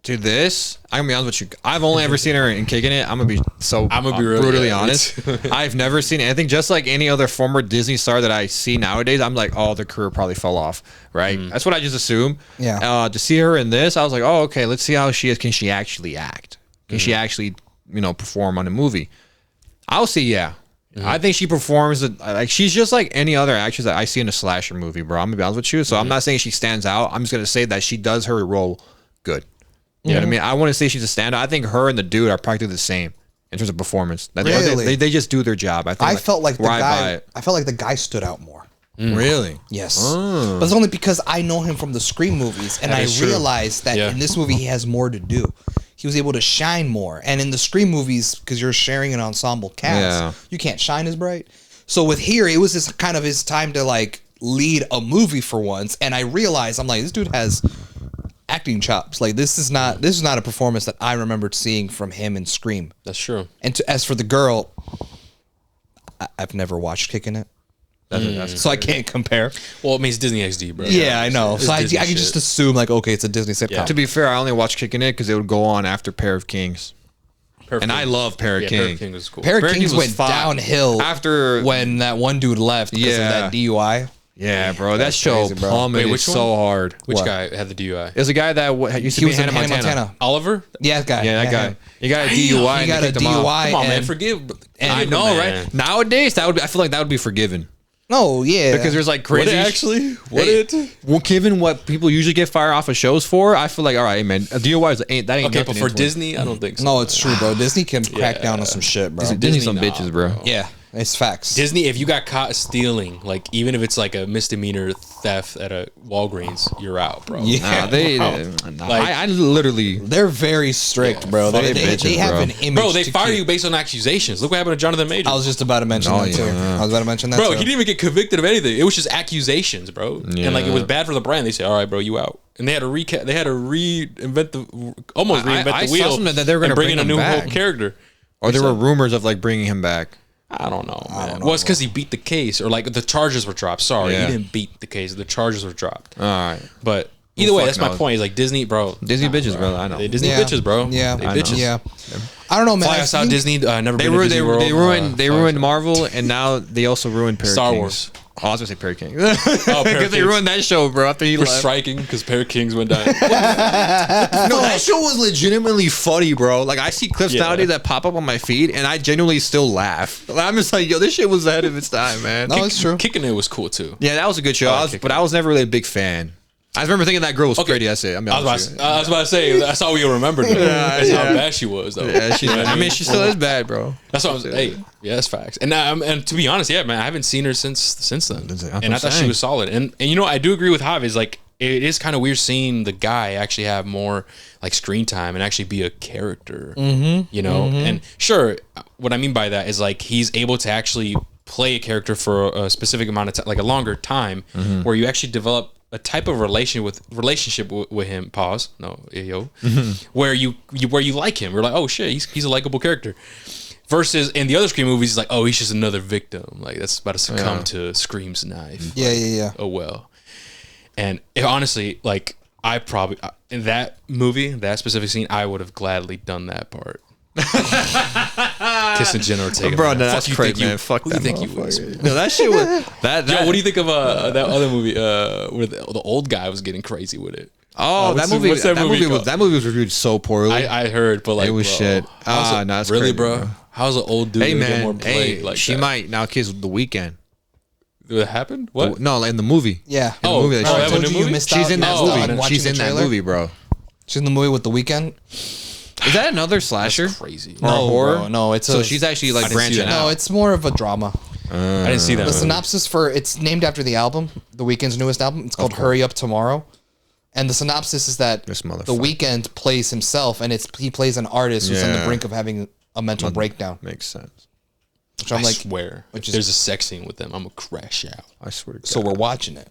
to this. I'm gonna be honest with you. I've only ever seen her in kicking it. I'm gonna be really brutally honest. I've never seen anything. Just like any other former Disney star that I see nowadays, I'm like, oh, their career probably fell off. Right. That's what I just assume. Yeah. To see her in this, I was like, oh, okay. Let's see how she is. Can she actually act? Can she actually, perform on a movie? I'll see. Yeah. I think she performs like she's just like any other actress that I see in a slasher movie, bro. I'm gonna be honest with you. So I'm not saying she stands out. I'm just gonna say that she does her role good. You know what I mean? I want to say she's a standout. I think her and the dude are practically the same in terms of performance. Really? They just do their job. I think. I felt like the where I buy guy. it. I felt like the guy stood out more. Really? Yes, but it's only because I know him from the Scream movies, and I is true. realized that Yeah. in this movie he has more to do. He was able to shine more, and in the Scream movies, because you're sharing an ensemble cast, Yeah. you can't shine as bright. So with here, it was just kind of his time to like lead a movie for once, and I realized I'm like, this dude has acting chops. Like this is not a performance that I remembered seeing from him in Scream. That's true. And as for the girl, I've never watched Kicking It. So I can't compare. Well, it means Disney XD, bro. Yeah, I know. It's So I Disney can shit. just assume like, okay, it's a Disney sitcom. Yeah. To be fair, I only watched Kicking It because it would go on after Pair of Kings, Perfect. and I love Pair of Yeah, Pair of Kings. Kings was cool. Pair of Pair of Kings Kings was went fine. downhill After- when that one dude left because of Yeah. that DUI. Yeah, bro, that That's show crazy, bro. plummeted Wait, which so hard. Which What? guy had the DUI? There's a guy that used to He be was in in Hannah Hannah Montana. Montana. Oliver? Yeah, that guy. Yeah, that guy. him. He got a DUI. He and got they a kicked him out. DUI. Come on, man. and- Forgive. I know, right? Nowadays, I feel like that would be forgiven No, yeah. because there's like crazy. Well, given what people usually get fired off of shows for, I feel like all right, man. A DUI ain't Okay, nothing but for into it. Disney, I don't think so. no, it's true, bro. Disney can crack down on some shit, bro. Disney's some nah, bitches, bro. Yeah, it's facts. Disney, if you got caught stealing, like even if it's like a misdemeanor theft at a Walgreens, you're out, bro. Yeah. I literally. They're very strict, bro. They bitches, have bro. an image. Bro, they to fire keep. you based on accusations. Look what happened to Jonathan Majors. I was just about to mention Oh, that too. yeah. I was about to mention that Bro, too. he didn't even get convicted of anything. It was just accusations, bro. And like it was bad for the brand. They said, "All right, bro, you out." And they had to reinvent I the saw wheel. something that they were gonna and bring bring in a him new back. whole character. Or there were rumors of like bringing him back. I don't know, man. Well, it's because he beat the case, or like the charges were dropped. Sorry, Yeah. he didn't beat the case. The charges were dropped. All right, But either way, fuck that's my knows? point. Is like Disney, bro. Disney bitches, bro. I know. They Disney Yeah. bitches, bro. Yeah, they I bitches. Yeah, I don't know, man. Fly I us out, think- Disney. Never They been to Disney World. they ruined Marvel, and now they also ruined Pair of Star Kings. Wars. Oh, I was gonna say Pair of Kings. Pair of Because they Kings. ruined that show, bro. After he For left. striking because Pair of Kings went down. No, that show was legitimately funny, bro. Like I see clips Yeah. nowadays that pop up on my feed, and I genuinely still laugh. I'm just like, yo, this shit was ahead of its time, man. No, it's true. Kicking It was cool too. Yeah, that was a good show. I like But I was never really a big fan. I remember thinking that girl was pretty. That's it. I was about to say that's all we remembered. That's how bad she was, though. Yeah, I mean, she still is bad, bro. That's what I'm saying. Hey, yeah, that's facts. And to be honest, yeah, man, I haven't seen her since then. And I thought she was solid. And you know, I do agree with Javi. Is like it is kind of weird seeing the guy actually have more like screen time and actually be a character. You know, and sure, what I mean by that is like he's able to actually play a character for a specific amount of time, like a longer time, where you actually develop a type of relationship with him. Pause. No, yo. Where you like him. We're like, oh shit, he's a likable character. Versus in the other Scream movies, it's like, oh, he's just another victim. Like that's about to succumb to Scream's knife. Yeah. Oh well. And honestly, like I probably in that movie, that specific scene, I would have gladly done that part. Kissing Jenna Ortega, bro. No, that's crazy, man. Fuck that. Who do you think you was? No, that shit was that. Yo, what do you think of that other movie where the old guy was getting crazy with it? Oh, that movie. That movie was reviewed so poorly. I heard, but like it was shit. No, that's really, crazy, bro. How's an old dude Hey gonna get man, more play like she that? might now kiss The Weeknd. Did it happen? What? No, like in the movie. Yeah. In the movie that oh, she that was was in. a new movie? She's in that movie. She's in that trailer? movie, bro. She's in the movie with The Weeknd. Is that another slasher? That's crazy. Or a horror? bro, no, it's so she's actually like I didn't see branching that. out. No, it's more of a drama. I didn't see that. The movie. synopsis for it's named after the album, The Weeknd's newest album. It's called "Hurry Up Tomorrow," and the synopsis is that This The motherfucker. Weeknd plays himself, and he plays an artist who's on the Yeah. brink of having a mental breakdown. Makes sense. Which I'm I like, swear, which if is- there's a sex scene with them, I'm gonna crash out. I swear to God. so we're watching it.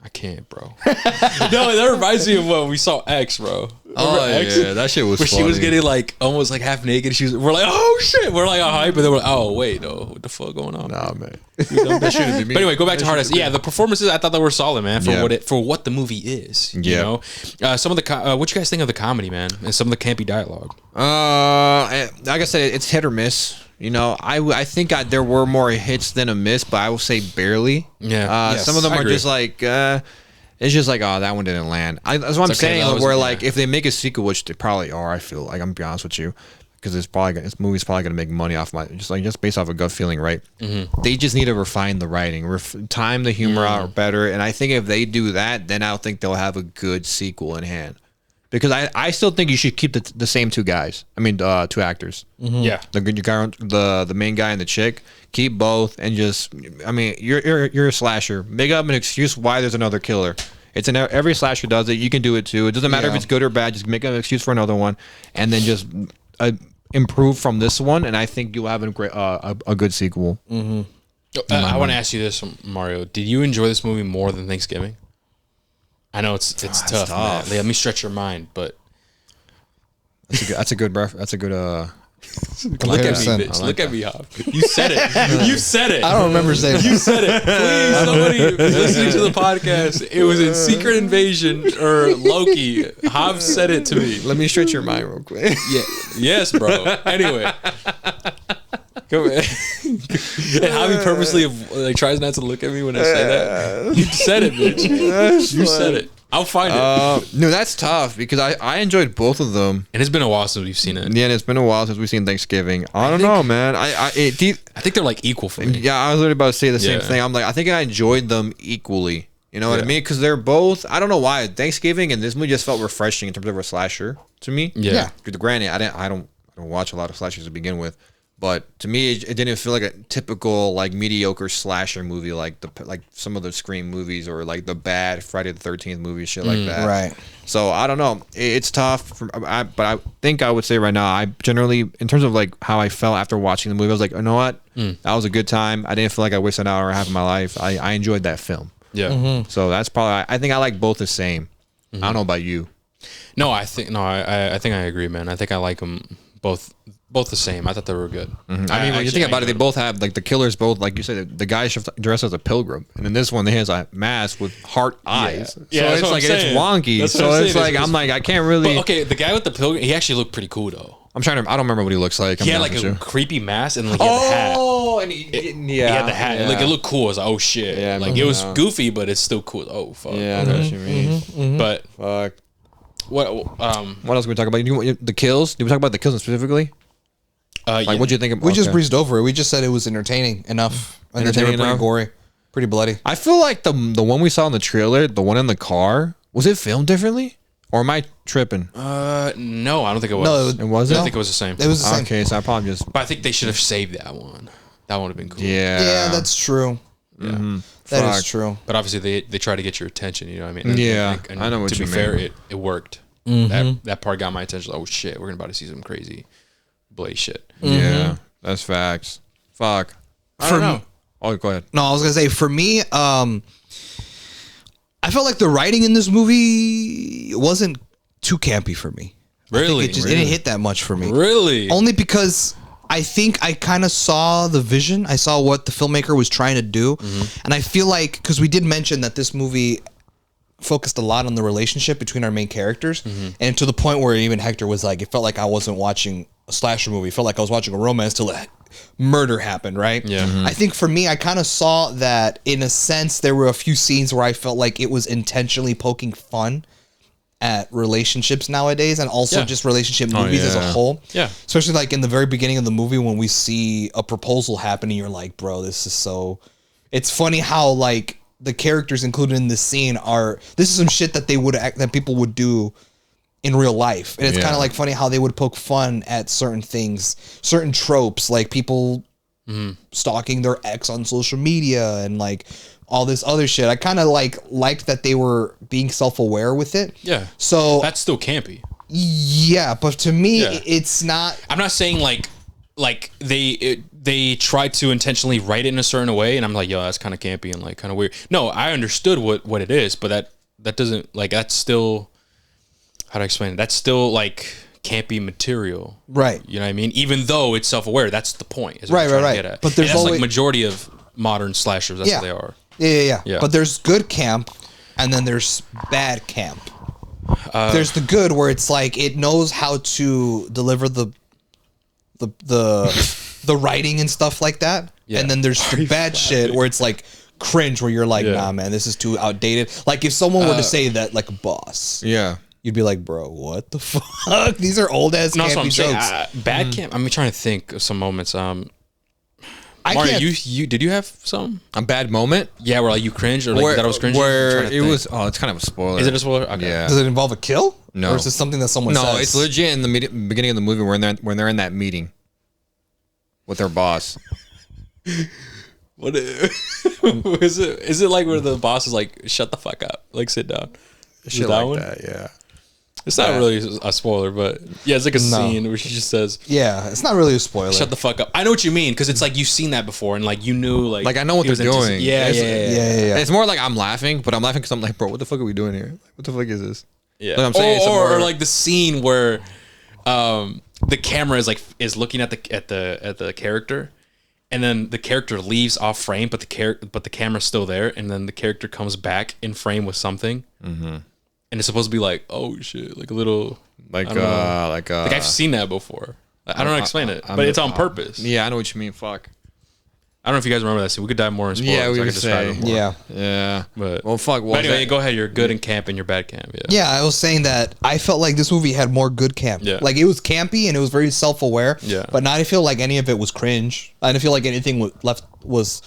I can't, bro. No, that reminds me of when we saw X, bro. Remember X? yeah, that shit was Where funny. she was getting like almost like half naked. We're like, oh shit. We're like, hype, but then we're like, oh wait, no, what the fuck going on? Nah, man. That shouldn't be me. But anyway, go back to Hard Ass. Yeah, the performances I thought they were solid, man, for what the movie is. You Yeah. know, some of the what you guys think of the comedy, man, and some of the campy dialogue. Like I said, it's hit or miss. You know, I think there were more hits than a miss, but I will say barely. Yeah. Yes, some of them I are agree. just like, it's just like, oh, that one didn't land. That's what I'm It's okay, saying. that was- Where yeah. like, if they make a sequel, which they probably are, I feel like I'm gonna be honest with you, because this movie's probably gonna make money off just based off a gut feeling, right? Mm-hmm. They just need to refine the writing, time the humor out better, and I think if they do that, then I don't think they'll have a good sequel in hand. Because I still think you should keep the same two guys. I mean, two actors. Yeah. The main guy and the chick. Keep both and just. I mean, you're a slasher. Make up an excuse why there's another killer. It's every slasher does it. You can do it too. It doesn't matter if it's good or bad. Just make an excuse for another one, and then just improve from this one. And I think you'll have a good sequel. I want to ask you this, Mario. Did you enjoy this movie more than Thanksgiving? I know it's tough, man. Let me stretch your mind, but That's a good. That's a good. look at me, bitch. Look at me, Hob. You said it. You said it. I don't remember saying You said it. Please, somebody listening to the podcast. It was in Secret Invasion or Loki. Hob said it to me. Let me stretch your mind real quick. Yeah. Yes, bro. Anyway. Come and Javi purposely like tries not to look at me when I say that. You said it, bitch. You said it. I'll find it. No, that's tough because I enjoyed both of them. And it's been a while since we've seen it. Yeah, and it's been a while since we've seen Thanksgiving. I don't know, man. I think they're like equal for me. Yeah, I was literally about to say the same Yeah. thing. I'm like, I think I enjoyed them equally. You know what I Yeah. mean? Because they're both. I don't know why Thanksgiving and this movie just felt refreshing in terms of a slasher to me. Yeah. Granted, I don't watch a lot of slashers to begin with, but to me, it didn't feel like a typical like mediocre slasher movie like some of the Scream movies or like the bad Friday the 13th movies, shit like that. right. So I don't know. It's tough, but I think I would say right now, I generally, in terms of like how I felt after watching the movie, I was like, you know what, that was a good time. I didn't feel like I wasted an hour and a half of my life. I enjoyed that film. Yeah. So that's probably. I think I like both the same. I don't know about you. No, I think I think I agree, man. I think I like them both the same. I thought they were good. I mean, when you think about it, they both have like the killers. Both like you said, the guy dressed as a pilgrim, and in this one, he has a mask with heart eyes. Yeah, so that's it's what I'm like it's saying. wonky. That's what So I'm it's saying. like I'm like I can't really. But okay, the guy with the pilgrim, he actually looked pretty cool though. I'm trying to. I don't remember what he looks like. He had like a creepy mask and like he had the hat. Oh, and He had the hat. Like it looked cool. I was like, oh shit. Yeah, like it was goofy, but it's still cool. Oh fuck. Yeah, I know what you mean. But Fuck. what? What else can we talk about? The kills? Did we talk about the kills specifically? Like, what'd you think of? We just breezed over it. We just said it was entertaining enough. And then they were Entertaining pretty enough? gory, pretty bloody. I feel like the one we saw in the trailer, the one in the car, Was it filmed differently, or am I tripping? No, I don't think it was. No, It wasn't. I think it was the same. It was the same. Okay, so I probably just But I think they should have saved that one. That would have been cool. Yeah, that's true. Yeah. That is Fuck. true. But obviously they try to get your attention. You know what I mean? Yeah, I know what to you be fair, mean. it worked. That part got my attention. Oh shit, we're about to see some crazy Blade shit. yeah, that's facts. Fuck. I don't know. Oh, go ahead. No, I was gonna say for me, I felt like the writing in this movie wasn't too campy for me. Really? It just didn't hit that much for me. Really? Only because I think I kind of saw the vision. I saw what the filmmaker was trying to do, and I feel like because we did mention that this movie focused a lot on the relationship between our main characters, and to the point where even Hector was like, it felt like I wasn't watching a slasher movie. It felt like I was watching a romance till murder happened, right? Yeah. I think for me, I kind of saw that in a sense. There were a few scenes where I felt like it was intentionally poking fun at relationships nowadays, and also Yeah. just relationship movies as a yeah. whole. Yeah. Especially like in the very beginning of the movie when we see a proposal happening, you're like, bro, this is so. It's funny how like the characters included in this scene are. This is some shit that they would that people would do in real life, and it's Yeah. kind of like funny how they would poke fun at certain things, certain tropes, like people stalking their ex on social media and like all this other shit. I kind of liked that they were being self-aware with it. Yeah. So That's still campy. yeah, but to me, Yeah. it's not. I'm not saying like they tried to intentionally write it in a certain way, and I'm like, yo, that's kind of campy and like kind of weird. No, I understood what it is, but that doesn't like that's still how to explain it. That's still like campy material, Right. You know what I mean? Even though it's self-aware, that's the point. Is what Right, I'm trying right, to right. get at. But there's And that's always- like majority of modern slashers. That's Yeah. what they are. Yeah. Yeah. But there's good camp, and then there's bad camp. There's the good where it's like it knows how to deliver the writing and stuff like that. Yeah. And then there's the bad shit where it's like cringe, where you're like, Yeah. nah, man, this is too outdated. Like if someone were to say that, like a boss, Yeah. you'd be like, bro, what the fuck? These are old ass No, that's what campy I'm saying. jokes. Bad camp. I'm trying to think of some moments. I Mario, can't. you did you have some? A bad moment Yeah, where like you cringed or like you thought it was cringy. I'm where trying to it think. was. Oh, it's kind of a spoiler. Is it a spoiler? Okay. Yeah. Does it involve a kill? No. Or is this something that someone No, says? it's legit in the beginning of the movie when they're in that meeting with their boss. What is it? Is it like where the boss is like, shut the fuck up, like sit down? Is it that one? yeah. It's not really a spoiler, but yeah, it's like a scene where she just says, Yeah, it's not really a spoiler. "Shut the fuck up." I know what you mean because it's like you've seen that before and like you knew like I know what he they're was doing. Yeah, It's- Yeah. It's more like I'm laughing, but I'm laughing because I'm like, bro, what the fuck are we doing here? What the fuck is this? yeah. Like I'm saying, it's a or more- like the scene where the camera is looking at the character, and then the character leaves off frame, but the camera's still there, and then the character comes back in frame with something, and it's supposed to be like, oh shit, like a little. Like I don't know. like Like I've seen that before. I don't know how to explain it, but it's on purpose. Yeah, I know what you mean. Fuck. I don't know if you guys remember that scene. We could dive more in spoilers. Yeah, we I could could describe say. it more. Yeah. Yeah. But Well, fuck. But anyway, go ahead. You're good in camp and you're bad camp. Yeah. Yeah, I was saying that I felt like this movie had more good camp. Yeah. Like it was campy and it was very self-aware. Yeah. But not I feel like any of it was cringe. I didn't feel like anything was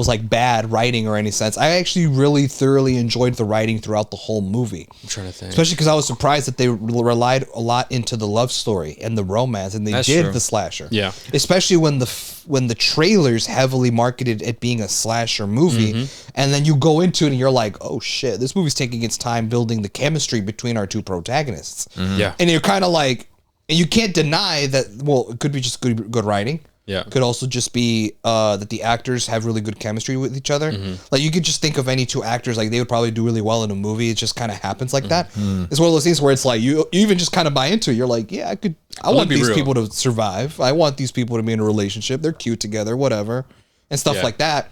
like bad writing or any sense. I actually really thoroughly enjoyed the writing throughout the whole movie. I'm trying to think. Especially because I was surprised that they relied a lot into the love story and the romance, and they That's did true. the slasher. Yeah. Especially when the trailers heavily marketed it being a slasher movie, Mm-hmm. and then you go into it and you're like, oh shit, this movie's taking its time building the chemistry between our two protagonists. Yeah. And you're kind of like, and you can't deny that. Well, it could be just good writing. Yeah. Could also just be that the actors have really good chemistry with each other. Mm-hmm. Like you could just think of any two actors, like they would probably do really well in a movie. It just kind of happens like that. Mm-hmm. It's one of those things where it's like you even just kind of buy into it. You're like, yeah, I want be these real. people to survive. I want these people to be in a relationship. They're cute together, whatever, and stuff Yeah. like that.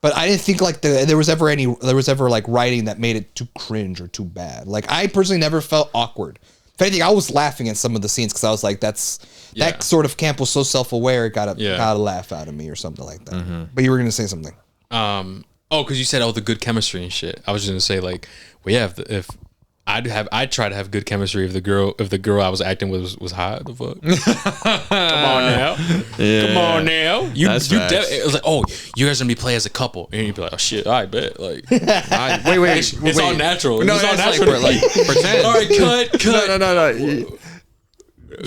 But I didn't think like there was ever like writing that made it too cringe or too bad. Like I personally never felt awkward. If anything, I was laughing at some of the scenes because I was like, Yeah. that sort of camp was so self-aware, it got Yeah. a laugh out of me or something like that. But you were gonna say something. Oh, because you said the good chemistry and shit. I was just gonna say like, well, yeah, if I'd try to have good chemistry if the girl I was acting with was hot. The fuck? Come on now. Yeah. Come on now. That's facts. It was like, oh, you guys gonna be play as a couple, and you'd be like, oh shit, I bet. Like, Wait. it's all natural. No, it's all it's natural. like pretend. All right, cut. No.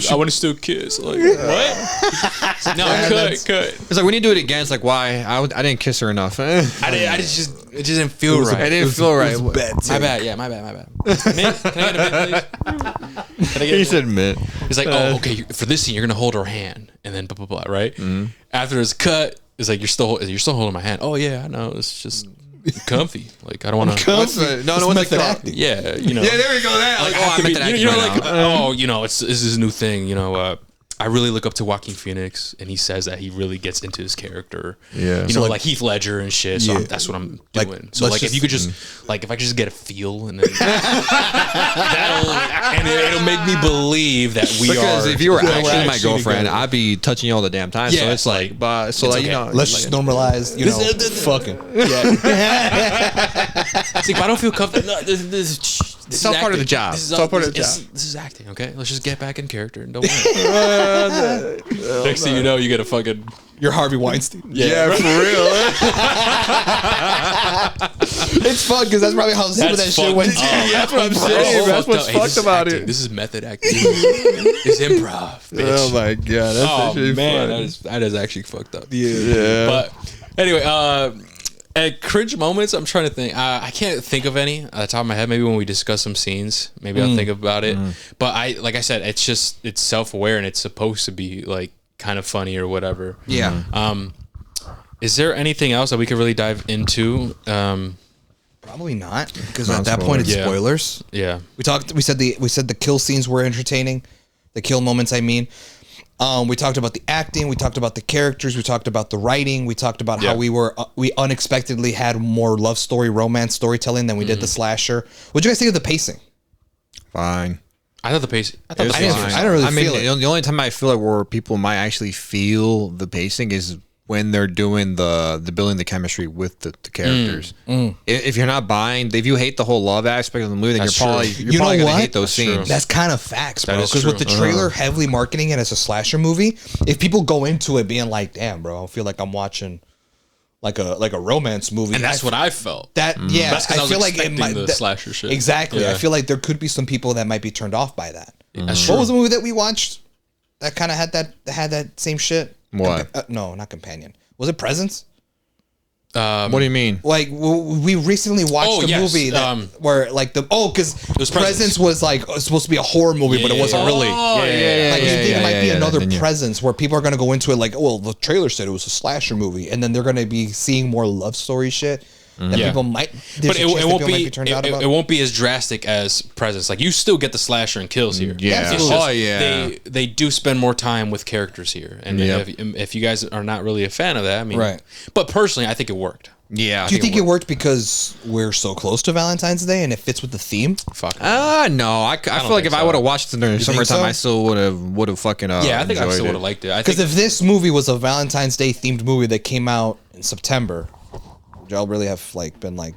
I want to still kiss. Like what? No, cut. It's like when you do it again, it's like why I didn't kiss her enough. It just didn't feel right. It didn't feel right. My bad. Yeah, my bad. Mint, can I get a mint, please? Can I get He said mint. It's like, oh, okay. For this scene, you're gonna hold her hand, and then blah blah blah. Right? After it's cut, it's like you're still holding my hand. Oh yeah, I know. It's just comfy. Like I don't want to. No, method acting. Yeah, you know. Yeah, there we go. That like, I I could meant be- that you know, right like now. oh, you know, this is a new thing. You know, I really look up to Joaquin Phoenix, and he says that he really gets into his character. Yeah. you know, like Heath Ledger and shit. So Yeah. that's what I'm Like, doing. So let's like, if just- you could just like, if I could just get a feel, and then it'll make me believe that we Because are. if you were we're actually my girlfriend, together. I'd be touching you all the damn time. So Yeah, it's like, but so like okay. you know, Let's just normalize, you know, fucking. See, if I don't feel comfortable, no, this all part of the job. This is It's all part of the This is acting, okay? Let's just get back in character and don't worry. Next thing you know, you get a fucking You're Harvey Weinstein. yeah, for real. It's fun because that's probably how some of that shit went down. That's what I'm saying. That's what's Hey, fucked this is about acting. it. This is method acting. It's improv, bitch. Oh my god, that's Oh actually man, funny. that is actually fucked up. Yeah. But anyway, at cringe moments, I'm trying to think. I can't think of any at the top of my head. Maybe when we discuss some scenes, maybe I'll think about it. But like I said, it's self-aware and it's supposed to be like kind of funny or whatever. Yeah. Is there anything else that we could really dive into? Probably not, because at that point it's Yeah. spoilers. Yeah. We said the kill scenes were entertaining, the kill moments. I mean, we talked about the acting, we talked about the characters, we talked about the writing, we talked about how Yeah. we unexpectedly had more love story, romance storytelling than we did the slasher. What'd you guys think of the pacing? Fine. I thought the pace. I thought It the was pace fine. was I don't really I mean, feel it. the only time I feel like where people might actually feel the pacing is when they're doing the building the chemistry with the characters. If you're not buying, if you hate the whole love aspect of the movie, then That's you're probably true. you're You probably know gonna what? hate those That's true. scenes. That's kind of facts, bro. That is Because with the true. trailer heavily marketing it as a slasher movie, if people go into it being like, "Damn, bro, I feel like I'm watching like a romance movie," and that's what I felt. That yeah, That's 'cause I was feel like it expecting might the slasher shit. Exactly. I Yeah. feel like there could be some people that might be turned off by that. That's What true. was the movie that we watched that kind of had that same shit? What? No, not Companion. Was it Presence? What do you mean? Like we recently watched Oh, a yes, movie that where like because was Presence was like supposed to be a horror movie, but it wasn't really. Oh, yeah. Like you think it might be another then you- Presence where people are gonna go into it like, oh, well, the trailer said it was a slasher movie, and then they're gonna be seeing more love story shit that Yeah. people might. But it won't be. turned out about. It won't be as drastic as Presence. Like you still get the slasher and kills here. Yeah. It's just Oh, yeah. They do spend more time with characters here, and Yep. if you guys are not really a fan of that, I mean, Right. But personally, I think it worked. Yeah. Do you think it worked because we're so close to Valentine's Day and it fits with the theme? Fuck. No. I feel like think if I so. would have watched it during think summertime, so? I still would have fucking Yeah, I think I enjoyed still it. would have liked it. I Because think if this movie was a Valentine's Day themed movie that came out in September, would y'all really have like been like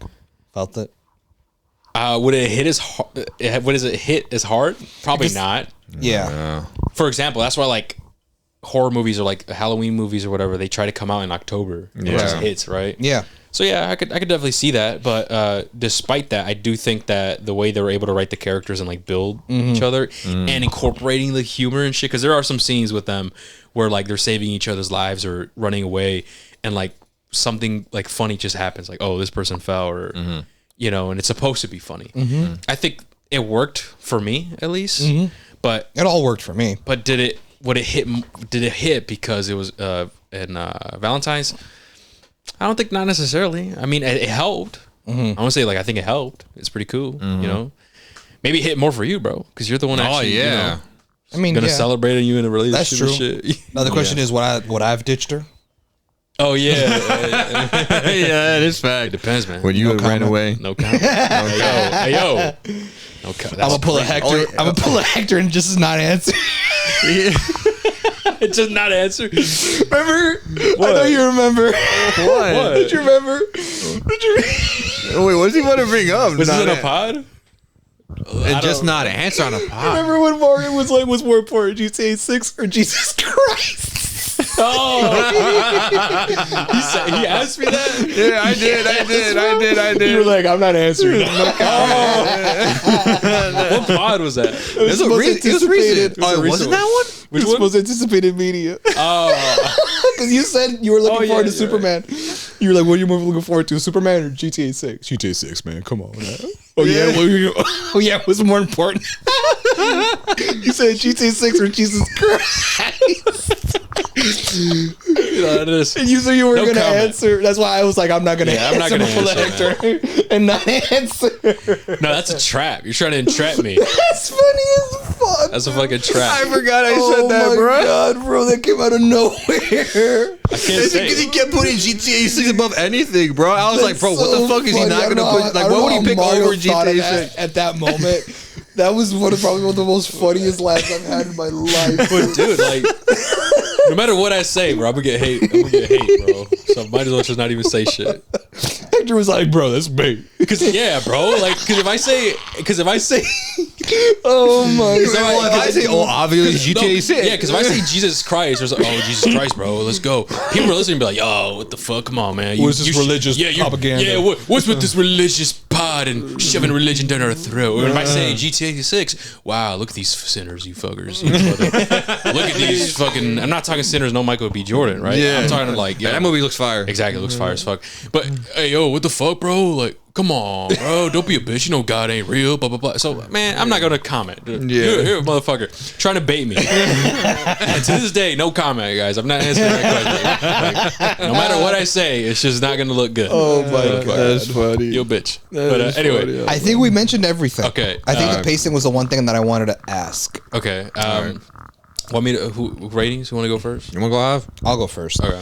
felt it? would it hit as hard? What is it hit as hard? Probably not. Yeah. For example, that's why like horror movies or like Halloween movies or whatever, they try to come out in October. It just hits, right? Yeah. So yeah, I could definitely see that. But despite that, I do think that the way they were able to write the characters and like build each other and incorporating the humor and shit, because there are some scenes with them where like they're saving each other's lives or running away, and like something like funny just happens, like oh this person fell or you know, and it's supposed to be funny. I think it worked for me at least, but It all worked for me. but did it hit because it was in Valentine's? I don't think not necessarily. I mean, it helped. I want to say like I think it helped. It's pretty cool. You know, maybe it hit more for you, bro, because you're the one. Actually, you know, I mean, gonna yeah. celebrate you in a relationship. That's true. And shit. Now the question is, would I've ditched her? Oh yeah, Yeah, it is fact. depends, man. When you ran comment. away, No comment. Hey yo. No comment. I'm gonna pull a Hector. I'm gonna pull a Hector and just not answer. Just not answer. Remember? I know you remember. what? Did you remember? Wait, what does he want to bring up? Was this in a pod? And just not answer on a pod. Remember when Mario was like, "What's more important, GTA 6 or Jesus Christ?" Oh, he asked me that. Yeah, I did. You were like, "I'm not answering." What pod was that? It was recent. Oh, it wasn't that one? Which was most anticipated media. Oh, Because you said you were looking forward to you're Superman. You were like, "What are you more looking forward to, Superman or GTA 6?" GTA 6, man. Come on. Man. Oh yeah. Oh yeah. What's more important? You said GTA 6 or Jesus Christ. And you said you were going to answer. That's why I was like, I'm not going to answer. I'm not gonna before answer, Hector and not answer. no, that's a trap. You're trying to entrap me. That's funny as fuck. That's a fucking trap. I forgot I said that, Oh bro. my god, bro, that came out of nowhere. I can't say Because it. he kept putting GTA 6 above anything, bro. I was like, bro, what the fuck is he not going to put? Like, what would he pick over GTA 6? At that moment? That was probably one of the most funniest laughs I've had in my life. But dude, like, no matter what I say, bro, I'm gonna get hate, bro. So I might as well just not even say shit. Hector was like, "Bro, that's bait." Cause yeah, bro, like, cause if I say, Oh my If I say, oh, obviously GTA 6. yeah, cause if I say Jesus Christ, or oh Jesus Christ, bro, let's go. People are listening, and be like, yo, what the fuck? Come on, man. What's this religious you- propaganda? Yeah, what's with this religious pod and shoving religion down our throat? Or if I say GTA 6, wow, look at these sinners, you fuckers. Look at these fucking. I'm not talking sinners, no Michael B. Jordan, right? Yeah. I'm talking like, Yeah, that movie looks fire. exactly, it looks fire as fuck. But hey, yo, what the fuck, bro? Like, come on, bro, don't be a bitch. You know God ain't real. Blah blah blah. So, man, I'm not gonna comment. You're a motherfucker trying to bait me. And to this day, no comment, guys. I'm not answering that question. Like, no matter what I say, it's just not gonna look good. Oh my god. That's funny. You a bitch. But anyway, I think we mentioned everything. Okay, I think the pacing was the one thing that I wanted to ask. okay. Want me to who ratings? You want to go first? You want to go off? I'll go first. Okay.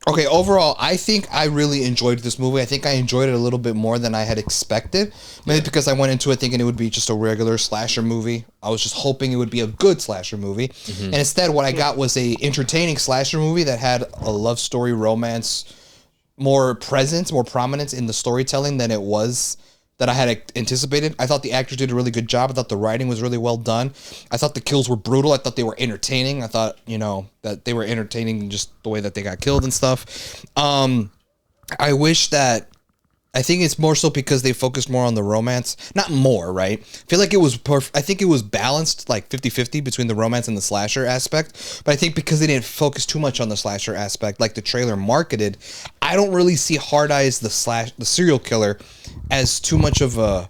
Okay, overall, I think I really enjoyed this movie. I think I enjoyed it a little bit more than I had expected. Maybe because I went into it thinking it would be just a regular slasher movie. I was just hoping it would be a good slasher movie. And instead, what I got was a entertaining slasher movie that had a love story, romance, more presence, more prominence in the storytelling than it was that I had anticipated. I thought the actors did a really good job. I thought the writing was really well done. I thought the kills were brutal. I thought they were entertaining. I thought, that they were entertaining just the way that they got killed and stuff. I wish that, I think it's more so because they focused more on the romance. Not more, right? I feel like it was I think it was balanced like 50-50 between the romance and the slasher aspect. But I think because they didn't focus too much on the slasher aspect like the trailer marketed, I don't really see Hard Eyes the serial killer as too much of a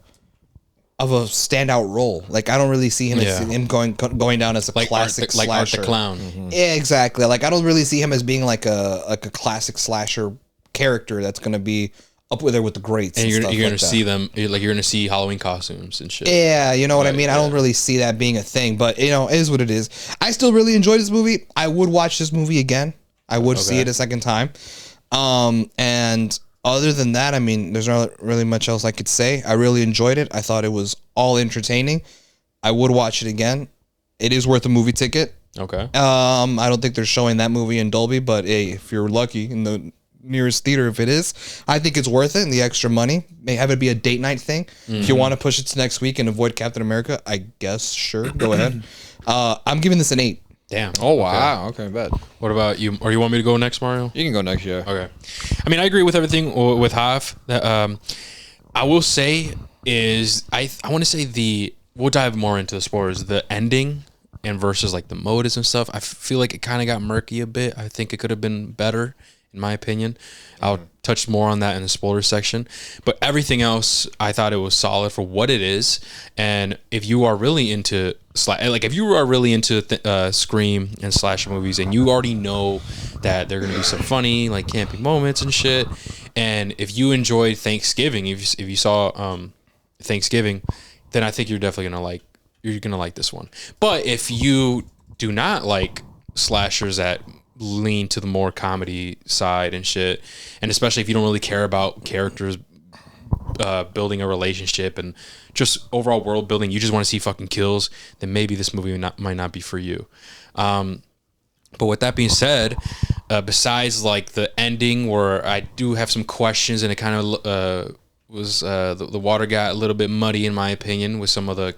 standout role. Like I don't really see him as him going down as a classic like Art slasher. the Clown. Yeah, exactly. Like I don't really see him as being like a classic slasher character that's going to be up with there with the greats. And you're gonna like see them, like you're gonna see Halloween costumes and shit. Yeah, you know what I mean? I don't really see that being a thing, but it is what it is. I still really enjoyed this movie. I would watch this movie again. I would see it a second time. And other than that, I mean, there's not really much else I could say. I really enjoyed it. I thought it was all entertaining. I would watch it again. It is worth a movie ticket. Okay. I don't think they're showing that movie in Dolby, but hey, if you're lucky in the nearest theater, if it is, I think it's worth it and the extra money. May have it be a date night thing. If you want to push it to next week and avoid Captain America, I guess sure, go ahead. I'm giving this an 8. Damn. Oh, wow. Okay, bad. What about you? Or you want me to go next, Mario? You can go next, yeah. Okay. I mean, I agree with everything with Hav. I will say is I want to say we'll dive more into the spoilers. The ending and versus like the motives and stuff. I feel like it kind of got murky a bit. I think it could have been better, in my opinion. I'll touch more on that in the spoiler section. But everything else, I thought it was solid for what it is. And if you are really into Scream and slasher movies, and you already know that they're gonna be some funny like camping moments and shit, and if you enjoyed Thanksgiving, if you saw Thanksgiving, then I think you're definitely gonna like this one. But if you do not like slashers that lean to the more comedy side and shit, and especially if you don't really care about characters building a relationship and just overall world building, you just want to see fucking kills, then maybe this movie might not be for you. But with that being said, besides like the ending where I do have some questions and it kind of the water got a little bit muddy in my opinion with some of the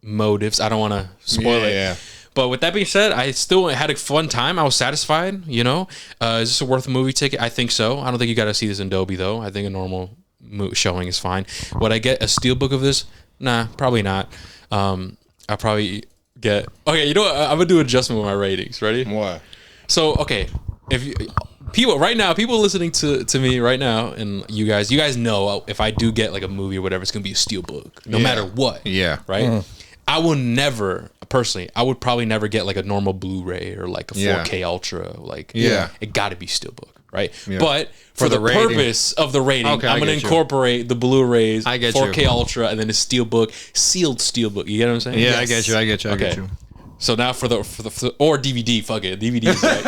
motives. I don't want to spoil it. Yeah. But with that being said, I still had a fun time. I was satisfied. Is this a worth a movie ticket? I think so. I don't think you got to see this in Dolby though. I think a normal showing is fine. Would I get a steelbook of this? Nah, probably not. I'll probably get. Okay, you know what? I'm gonna do an adjustment with my ratings. Ready? What? So okay, if you. People listening to me right now, and you guys know if I do get like a movie or whatever, it's gonna be a steelbook, no matter what. Yeah. Right. I will never, personally, I would probably never get like a normal Blu-ray or like a 4K Ultra. Like, it got to be steelbook, right? Yeah. But for the purpose of the rating, I'm gonna incorporate the Blu-rays, 4K Ultra, and then a steelbook, sealed steelbook. You get what I'm saying? Yeah, yes. I get you. So now for the or DVD, fuck it, DVD is right.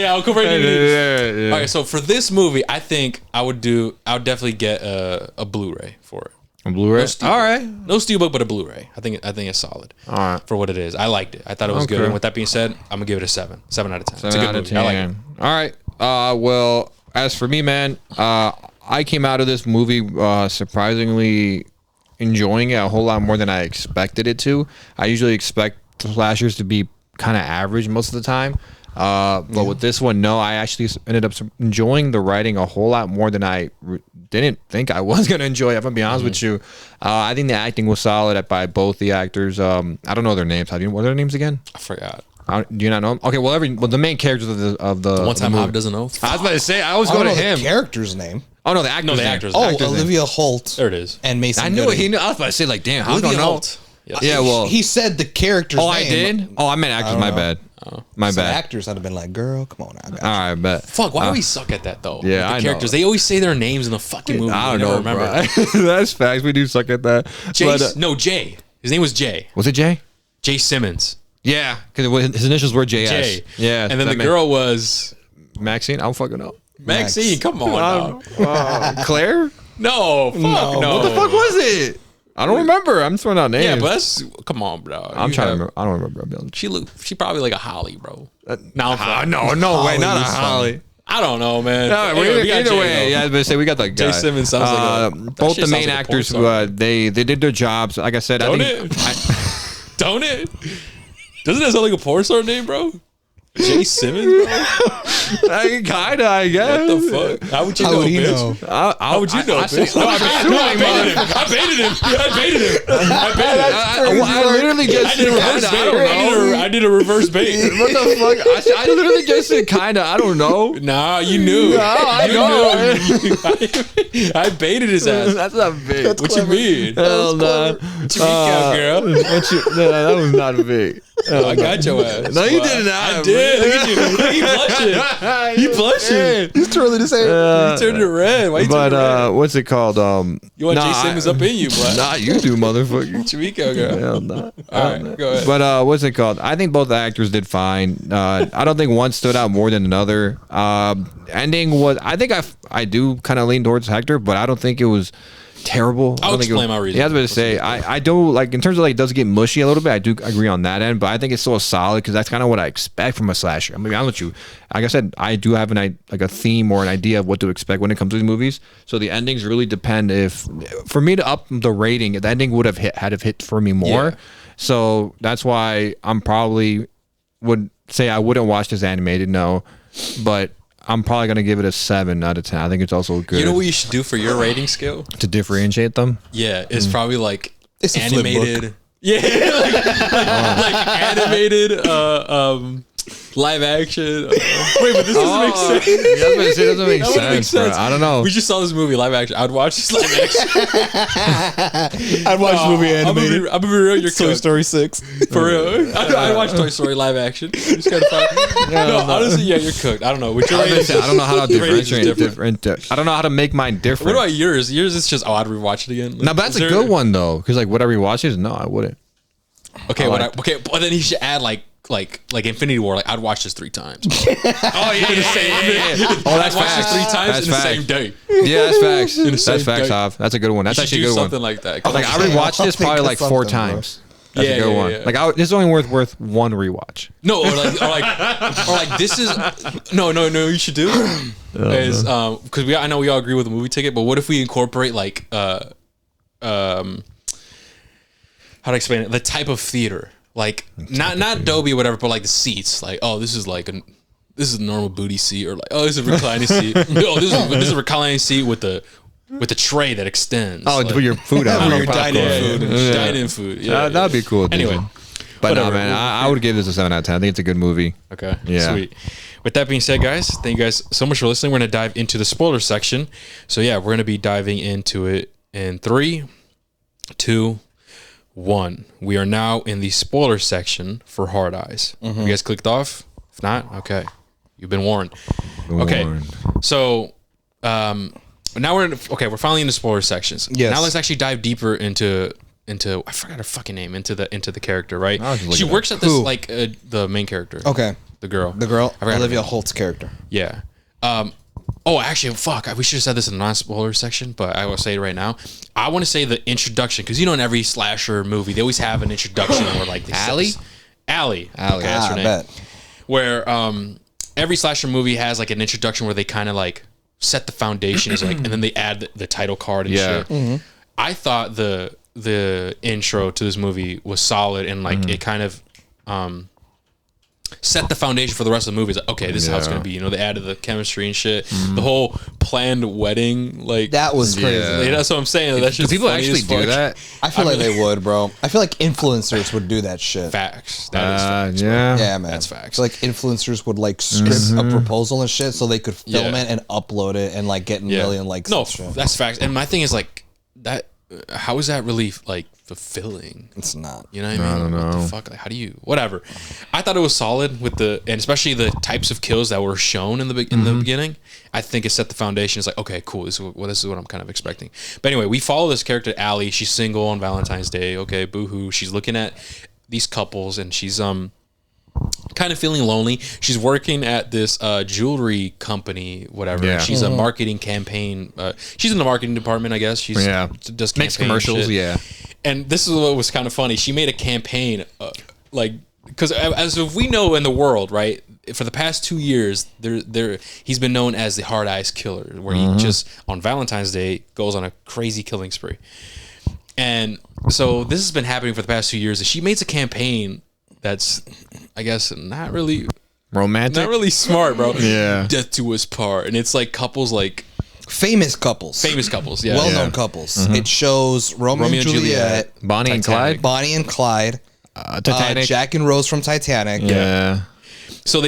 yeah, I'll incorporate DVD. Yeah. Okay, so for this movie, I think I would definitely get a Blu-ray for it. A Blu-ray? All right. No steelbook, but a Blu-ray. I think it's solid. All right. For what it is. I liked it. I thought it was good. And with that being said, I'm going to give it a 7. 7 out of 10. It's a good movie. I like it. All right. Well, as for me, man, I came out of this movie surprisingly enjoying it a whole lot more than I expected it to. I usually expect slashers to be kind of average most of the time. But with this one, no, I actually ended up enjoying the writing a whole lot more than I didn't think I was going to enjoy. If I'm being honest with you, I think the acting was solid by both the actors. I don't know their names. What are their names again? I forgot. Do you not know them? Okay, well, the main characters of the one time Hob doesn't know. I was about to say I was going to him. The character's name. Oh no, the actor's name. Actor's Olivia Holt. There it is. And Mason. I knew Gooding. he knew. I was about to say like, damn, I don't know. Holt. Yes. Yeah, well, he said the character's name. Oh, I did. Oh, I meant actors. My bad. My bad. Actors would have been like, "Girl, come on now." All right, bet. Fuck, why do we suck at that though? Yeah, the characters. They always say their names in the fucking movie. I don't know. Remember? That's facts. We do suck at that. Jay. His name was Jay. Was it Jay? Jay Simmons. Yeah, because his initials were JS. Jay. Yeah, and then the girl was Maxine. I don't fucking know. Maxine, come on. Claire? No, fuck no. What the fuck was it? I don't remember. I'm throwing out names. Yeah, but come on, bro. I'm trying to remember. I don't remember. She probably like a Holly, bro. No way, not a Holly. I don't know, man. No, either way, yeah, I was gonna say we got the guy. Jay Simmons sounds like both the main actors. They did their jobs. Like I said, don't it? Doesn't that sound like a porn star name, bro? Jay Simmons, bro? Kinda, I guess. What the fuck? How would you know, bitch? How would you know, bitch? I baited him. I literally just said kinda. I did a reverse bait. What the fuck? I literally just said kinda. I don't know. Nah, you knew. No, I know. I baited his ass. That's not big. What you mean? Hell no. What you mean, girl? That was not big. I got your ass. No, you did not. I did. Look at you. Look at you blushing. He blushing. He's too early to say. You turned it red. Why you turn it red? What's it called? You want Jay Simmons up in you, bro? Nah, you do, motherfucker. Chivico, girl. Hell no. All right, go ahead. But what's it called? I think both the actors did fine. I don't think one stood out more than another. Ending was. I think I do kind of lean towards Hector, but I don't think it was terrible. I'll explain my reason. Yeah, I was going to say, I do, like, in terms of, like, does it get mushy a little bit, I do agree on that end, but I think it's still solid, because that's kind of what I expect from a slasher. I'm going to be honest with you. Like I said, I do have a theme or an idea of what to expect when it comes to these movies, so the endings really depend. If, for me to up the rating, the ending would have hit for me more, yeah. So that's why I'm probably would say I wouldn't watch this animated, no, but I'm probably going to give it a 7 out of 10. I think it's also good. You know what you should do for your rating scale? To differentiate them? Yeah, it's probably like it's animated. Yeah, like animated live action. Wait, but this doesn't make sense. It doesn't make sense. Bro. I don't know. We just saw this movie live action. I'd watch this live action. I'd watch the movie animated. I'm gonna be real. You're Toy Story 6. For real. I'd watch Toy Story live action. Just gotta find. No, honestly, yeah, you're cooked. I don't know. Which I don't know how to differentiate different. I don't know how to make mine different. What about yours? Yours is just I'd rewatch it again. No, but that's a good one though, because like would I rewatch it? No, I wouldn't. Okay, but then he should add like Infinity War. Like I'd watch this 3 times. Oh yeah. Oh, that's watch this 3 times in the same day. Yeah, that's facts. That's facts, Hav. That's a good one. That's actually a good one. Something like that. Like I rewatched this probably like 4 times. That's a good one. Yeah. Like, this is only worth one rewatch. No, or like this is no. You should do is because I know we all agree with the movie ticket, but what if we incorporate like how to explain it? The type of theater, like not Dolby or whatever, but like the seats. Like, oh, this is a normal booty seat, or like, oh, this is a reclining seat. Oh, this is a reclining seat with the tray that extends. Oh, to put your food out. Your Dining food. Yeah, that'd be cool. Anyway. But no, Whatever. man, I would give this a 7 out of 10. I think it's a good movie. Okay. Yeah. Sweet. With that being said, guys, thank you guys so much for listening. We're going to dive into the spoiler section. So, yeah, we're going to be diving into it in 3, 2, 1. We are now in the spoiler section for Hard Eyes. You guys clicked off? If not, okay. You've been warned. Okay. So, now we're finally in the spoiler sections. Yes. Now let's actually dive deeper into I forgot her fucking name, into the character, right? I was just She looking works at this Who? like the main character. Okay. The girl. The girl, I forgot her Olivia name. Holt's character. Yeah. Oh, actually, fuck. We should have said this in the non-spoiler section, but I will say it right now. I want to say the introduction, because in every slasher movie, they always have an introduction where like they set Allie? this- Allie. Allie. Okay, that's her I name. bet. Where every slasher movie has like an introduction where they kind of like set the foundation, is like, and then they add the title card and Yeah. shit. I thought the intro to this movie was solid, and like it kind of set the foundation for the rest of the movie. It's like, okay, this is how it's Yeah. gonna be. They added the chemistry and shit. The whole planned wedding, like That was crazy. Yeah. that's what I'm saying. That's Do just people funny actually as do fuck. that? I feel like they would, bro. I feel like influencers would do that shit. Facts. That is facts. Yeah. Yeah, man. That's facts. So like influencers would like script a proposal and shit, so they could film Yeah. it and upload it and like get a million likes. No, and shit. that's facts. And my thing is like that. How is that really like fulfilling? It's not. You know what I mean? What the fuck? Like, how do you? Whatever. I thought it was solid with and especially the types of kills that were shown in the beginning. I think it set the foundation. It's like, okay, cool. This is what I'm kind of expecting. But anyway, we follow this character, Allie. She's single on Valentine's Day. Okay, boohoo. She's looking at these couples, and she's kind of feeling lonely. She's working at this jewelry company, whatever. Yeah. She's a marketing campaign. She's in the marketing department, I guess. She's does Makes campaign commercials, shit. yeah. And this is what was kind of funny. She made a campaign, because as if we know in the world, right? For the past 2 years, he's been known as the Hard Eyes Killer, where he just on Valentine's Day goes on a crazy killing spree. And so this has been happening for the past 2 years. And she makes a campaign that's, I guess, not really Romantic? smart, bro. Yeah. Death to us part, and it's like couples, like Famous couples. yeah. Well-known couples. It shows Romeo and Juliet, Bonnie and Clyde? Bonnie and Clyde, Titanic. Jack and Rose from Titanic. Yeah. So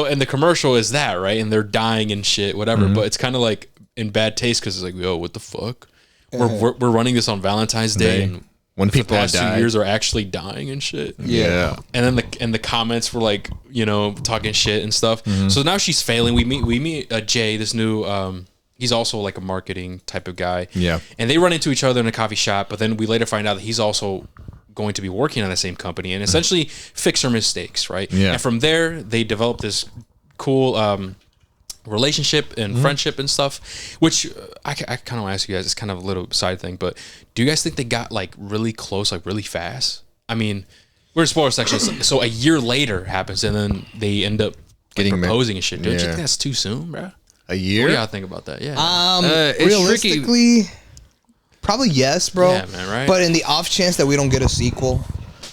and the commercial is that, right? And they're dying and shit, whatever. But it's kind of like in bad taste because it's like, yo, what the fuck? We're running this on Valentine's Day, and When for the people past have 2 died. years are actually dying and shit. Yeah. And then the comments were like, talking shit and stuff. So now she's failing. We meet Jay, this new he's also like a marketing type of guy. Yeah. And they run into each other in a coffee shop, but then we later find out that he's also going to be working on the same company and essentially fix her mistakes, right? Yeah. And from there, they develop this cool relationship and friendship and stuff, which I kind of want to ask you guys. It's kind of a little side thing, but do you guys think they got like really close, like really fast? I mean, we're in spoiler section, so a year later happens, and then they end up Getting proposing and shit. Don't you yeah. think that's too soon, bro? A What year? do y'all think about that? Yeah. It's Realistically, probably yes, bro. Yeah, man, right? But in the off chance that we don't get a sequel,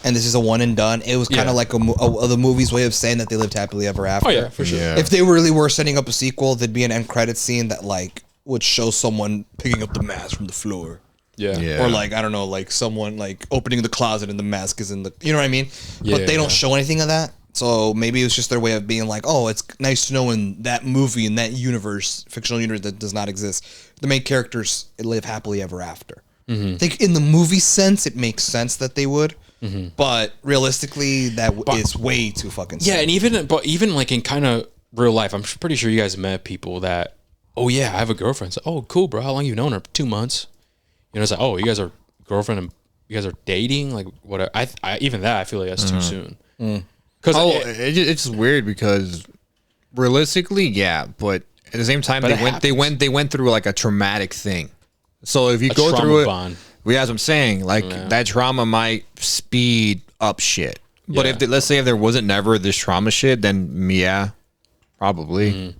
and this is a one and done, it was kind Yeah. of like the movie's way of saying that they lived happily ever after. Oh yeah, for sure. Yeah. If they really were setting up a sequel, there'd be an end credit scene that like would show someone picking up the mask from the floor. Yeah. Yeah. Or like, I don't know, like someone like opening the closet and the mask is in the, you know what I mean? Yeah, But they don't yeah. show anything of that. So maybe it was just their way of being like, oh, it's nice to know in that movie, in that universe, fictional universe that does not exist, the main characters live happily ever after. I think in the movie sense, it makes sense that they would. But realistically, that is way too fucking Yeah, soon. and even like in kind of real life, I'm pretty sure you guys met people that, oh yeah, I have a girlfriend. It's like, oh cool, bro. How long you known her? 2 months. It's like, oh, you guys are girlfriend and you guys are dating, like whatever. I even that I feel like that's too soon. Because it's just weird because realistically, yeah, but at the same time, But they it went happens. they went through like a traumatic thing. So if you A go trauma through it, bond. Well, yeah, as I'm saying, like that trauma might speed up shit. But if let's say if there wasn't never this trauma shit, then yeah, probably.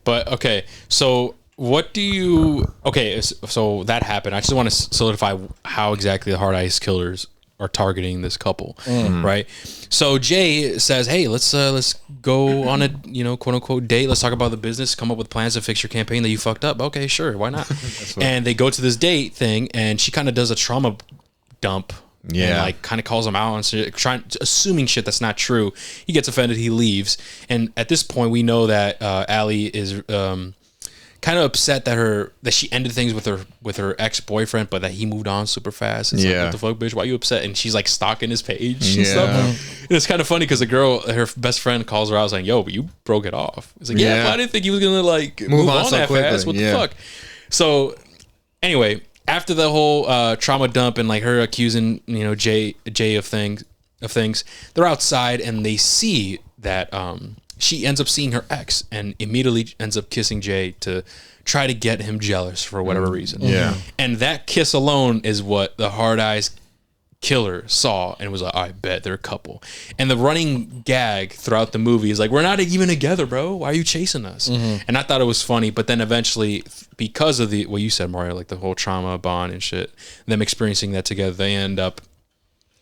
But okay, so what do you? Okay, so that happened. I just want to solidify how exactly the Hard Eyes Killers are targeting this couple, right? So Jay says, "Hey, let's go on a quote unquote date. Let's talk about the business. Come up with plans to fix your campaign that you fucked up. Okay, sure, why not?" And they go to this date thing, and she kind of does a trauma dump. Yeah, and like kind of calls him out and assuming shit that's not true. He gets offended. He leaves, and at this point, we know that Allie is kind of upset that she ended things with her ex-boyfriend, but that he moved on super fast. It's like, what the fuck, bitch? Why are you upset? And she's like stalking his page and stuff. And it's kind of funny because the girl, her best friend, calls her out saying, "Yo, but you broke it off." It's like, but I didn't think he was gonna like move on so that quickly. Fast. What the fuck? So anyway, after the whole trauma dump and like her accusing Jay of things, they're outside and they see that she ends up seeing her ex and immediately ends up kissing Jay to try to get him jealous for whatever reason. Yeah. And that kiss alone is what the Hard Eyes Killer saw and was like, I bet they're a couple. And the running gag throughout the movie is like, we're not even together, bro. Why are you chasing us? And I thought it was funny, but then eventually, because of what you said, Mario, like the whole trauma bond and shit, them experiencing that together, they end up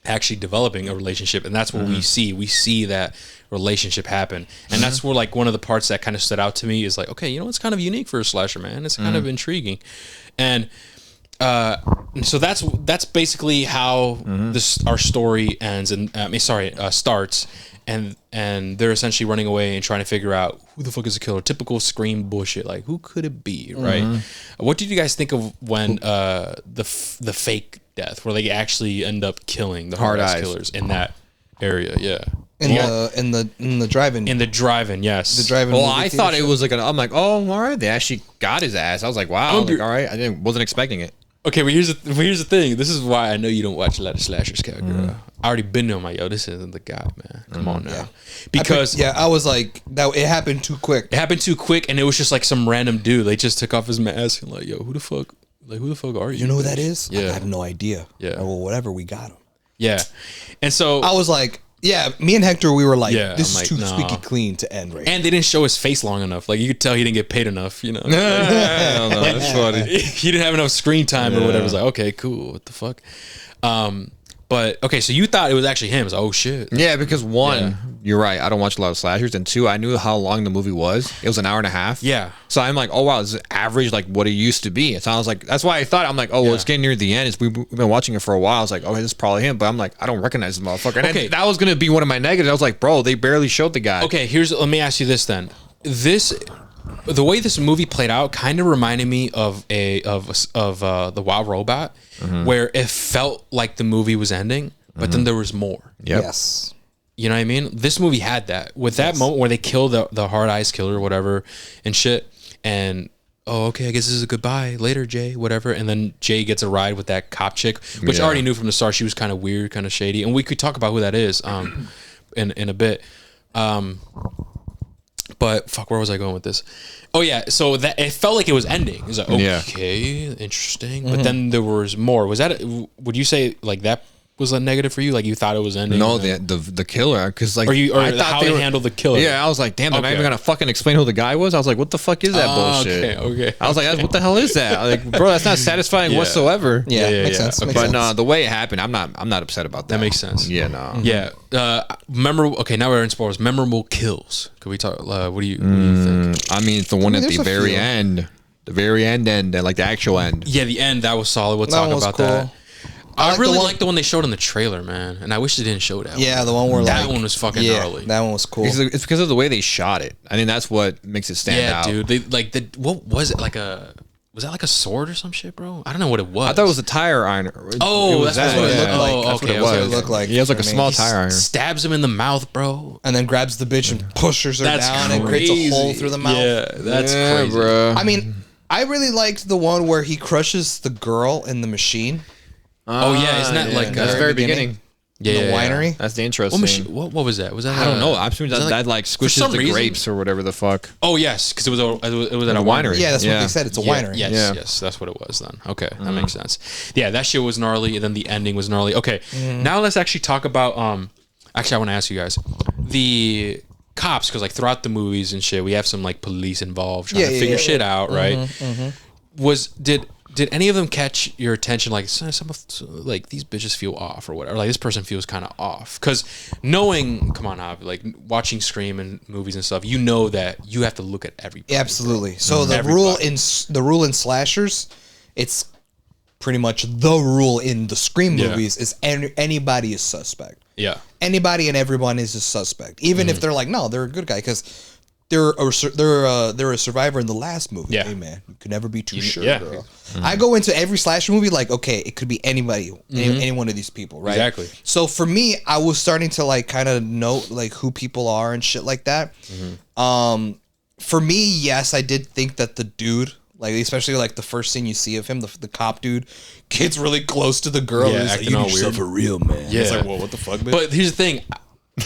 actually developing a relationship, and that's what we see that relationship happen. And that's where like one of the parts that kind of stood out to me is like, okay, it's kind of unique for a slasher, man. It's kind of intriguing. And so that's basically how our story ends, and starts, and they're essentially running away and trying to figure out who the fuck is the killer. Typical Scream bullshit, like who could it be, right? What did you guys think of when the fake death, where they actually end up killing the Hard Eyes Killers in that area? In the drive-in. In the drive-in, yes. The drive-in. Well, I thought it was like I'm like, oh, all right, they actually got his ass. I was like, wow, all right, wasn't expecting it. Okay, but here's the thing. This is why I know you don't watch a lot of slashers, girl. I already been there. I'm like, yo, this isn't the guy, man. Come on now. Yeah. Because I was like, that it happened too quick. It happened too quick, and it was just like some random dude. They just took off his mask and like, yo, who the fuck are you? You know who that is? Yeah. I have no idea. Yeah. Oh, well, whatever, we got him. Yeah. And so I was like, yeah, me and Hector, we were like, this is like, too squeaky clean to end right. And they didn't show his face long enough. Like you could tell he didn't get paid enough, I don't know. That's funny. He didn't have enough screen time or whatever. It was like, okay, cool. What the fuck? But okay, so you thought it was actually him. It was like, oh shit. Yeah, because one, you're right. I don't watch a lot of slashers, and two, I knew how long the movie was. It was an hour and a half. Yeah. So I'm like, oh wow, this is average, like what it used to be. And so I was like, that's why I thought I'm like, oh, well, it's getting near the end. We've been watching it for a while. I was like, oh, this is probably him, but I'm like, I don't recognize this motherfucker. And Okay. that was gonna be one of my negatives. I was like, bro, they barely showed the guy. Okay, let me ask you this then. The way this movie played out kind of reminded me of the Wild Robot, where it felt like the movie was ending, but then there was more. Yep. Yes. You know what I mean? This movie had that. With that moment where they kill the Hard Eyes Killer or whatever and shit, and okay, I guess this is a goodbye later, Jay, whatever. And then Jay gets a ride with that cop chick, which I already knew from the start she was kind of weird, kind of shady, and we could talk about who that is in a bit. But fuck, where was I going with this? Oh yeah, so that it felt like it was ending. It was like, okay, interesting. But then there was more. Was that? Would you say like that was a negative for you? Like you thought it was ending? No, the killer, because like I thought how they handled the killer. Yeah, I was like, damn, they're not even gonna fucking explain who the guy was. I was like, what the fuck is that bullshit? Okay. I was like, what the hell is that? Like, bro, that's not satisfying whatsoever. Yeah, makes sense. But no, the way it happened, I'm not upset about that. That makes sense. Yeah, no. Yeah. Memorable. Okay, now we're in spoilers. Memorable kills. Could we talk? What do you think? I mean, it's the one at there's the a very few. end. The very end and like the actual end. Yeah, the end that was solid. We'll That talk one was about cool. that. I like really the one- like the one they showed in the trailer, man, and I wish they didn't show that. Yeah, one. the one where that like one was fucking yeah, gnarly. that one was cool. It's because of the way they shot it. I think that's what makes it stand out. dude. They like what was it like a? Was that like a sword or some shit, bro? I don't know what it was. I thought it was a tire iron. Oh, that's what it looked like. That's what Okay, it was. okay, It looked like. He has like a I mean, small he tire iron. stabs him in the mouth, bro. and then grabs the bitch and pushes her That's down and creates a hole crazy. through the mouth. Yeah, that's Yeah, crazy, bro. I mean, I really liked the one where he crushes the girl in the machine. Oh yeah, isn't that like That's the very beginning? beginning. the winery. That's the interesting. What was that? Was that I don't know. I'm assuming that like squishes the reason, grapes or whatever the fuck. Oh yes, because it was at a winery. Yeah, that's what they said. It's a winery. Yes, that's what it was then. Okay, that makes sense. Yeah, that shit was gnarly, and then the ending was gnarly. Okay, now let's actually talk about. Actually, I want to ask you guys the cops, because like throughout the movies and shit, we have some like police involved trying to figure shit out, right? Did any of them catch your attention? Like some like these bitches feel off or whatever. Like this person feels kind of off. Because knowing, come on, Ab, like watching Scream and movies and stuff, you know that you have to look at everybody. Absolutely. Bro. So the rule in slashers, it's pretty much the rule in the Scream movies is anybody is suspect. Yeah. Anybody and everyone is a suspect, even if they're like, no, they're a good guy because. They're a survivor in the last movie. Yeah. Hey man, you can never be too sure, yeah. girl. I go into every slasher movie like, okay, it could be anybody, any one of these people, right? Exactly. So for me, I was starting to like kind of know like who people are and shit like that. For me, yes, I did think that the dude, like especially like the first scene you see of him, the cop dude, gets really close to the girl. Yeah, and he's acting like, all you weird. yourself a real man. Yeah. It's like, well, what the fuck, bitch? But here's the thing.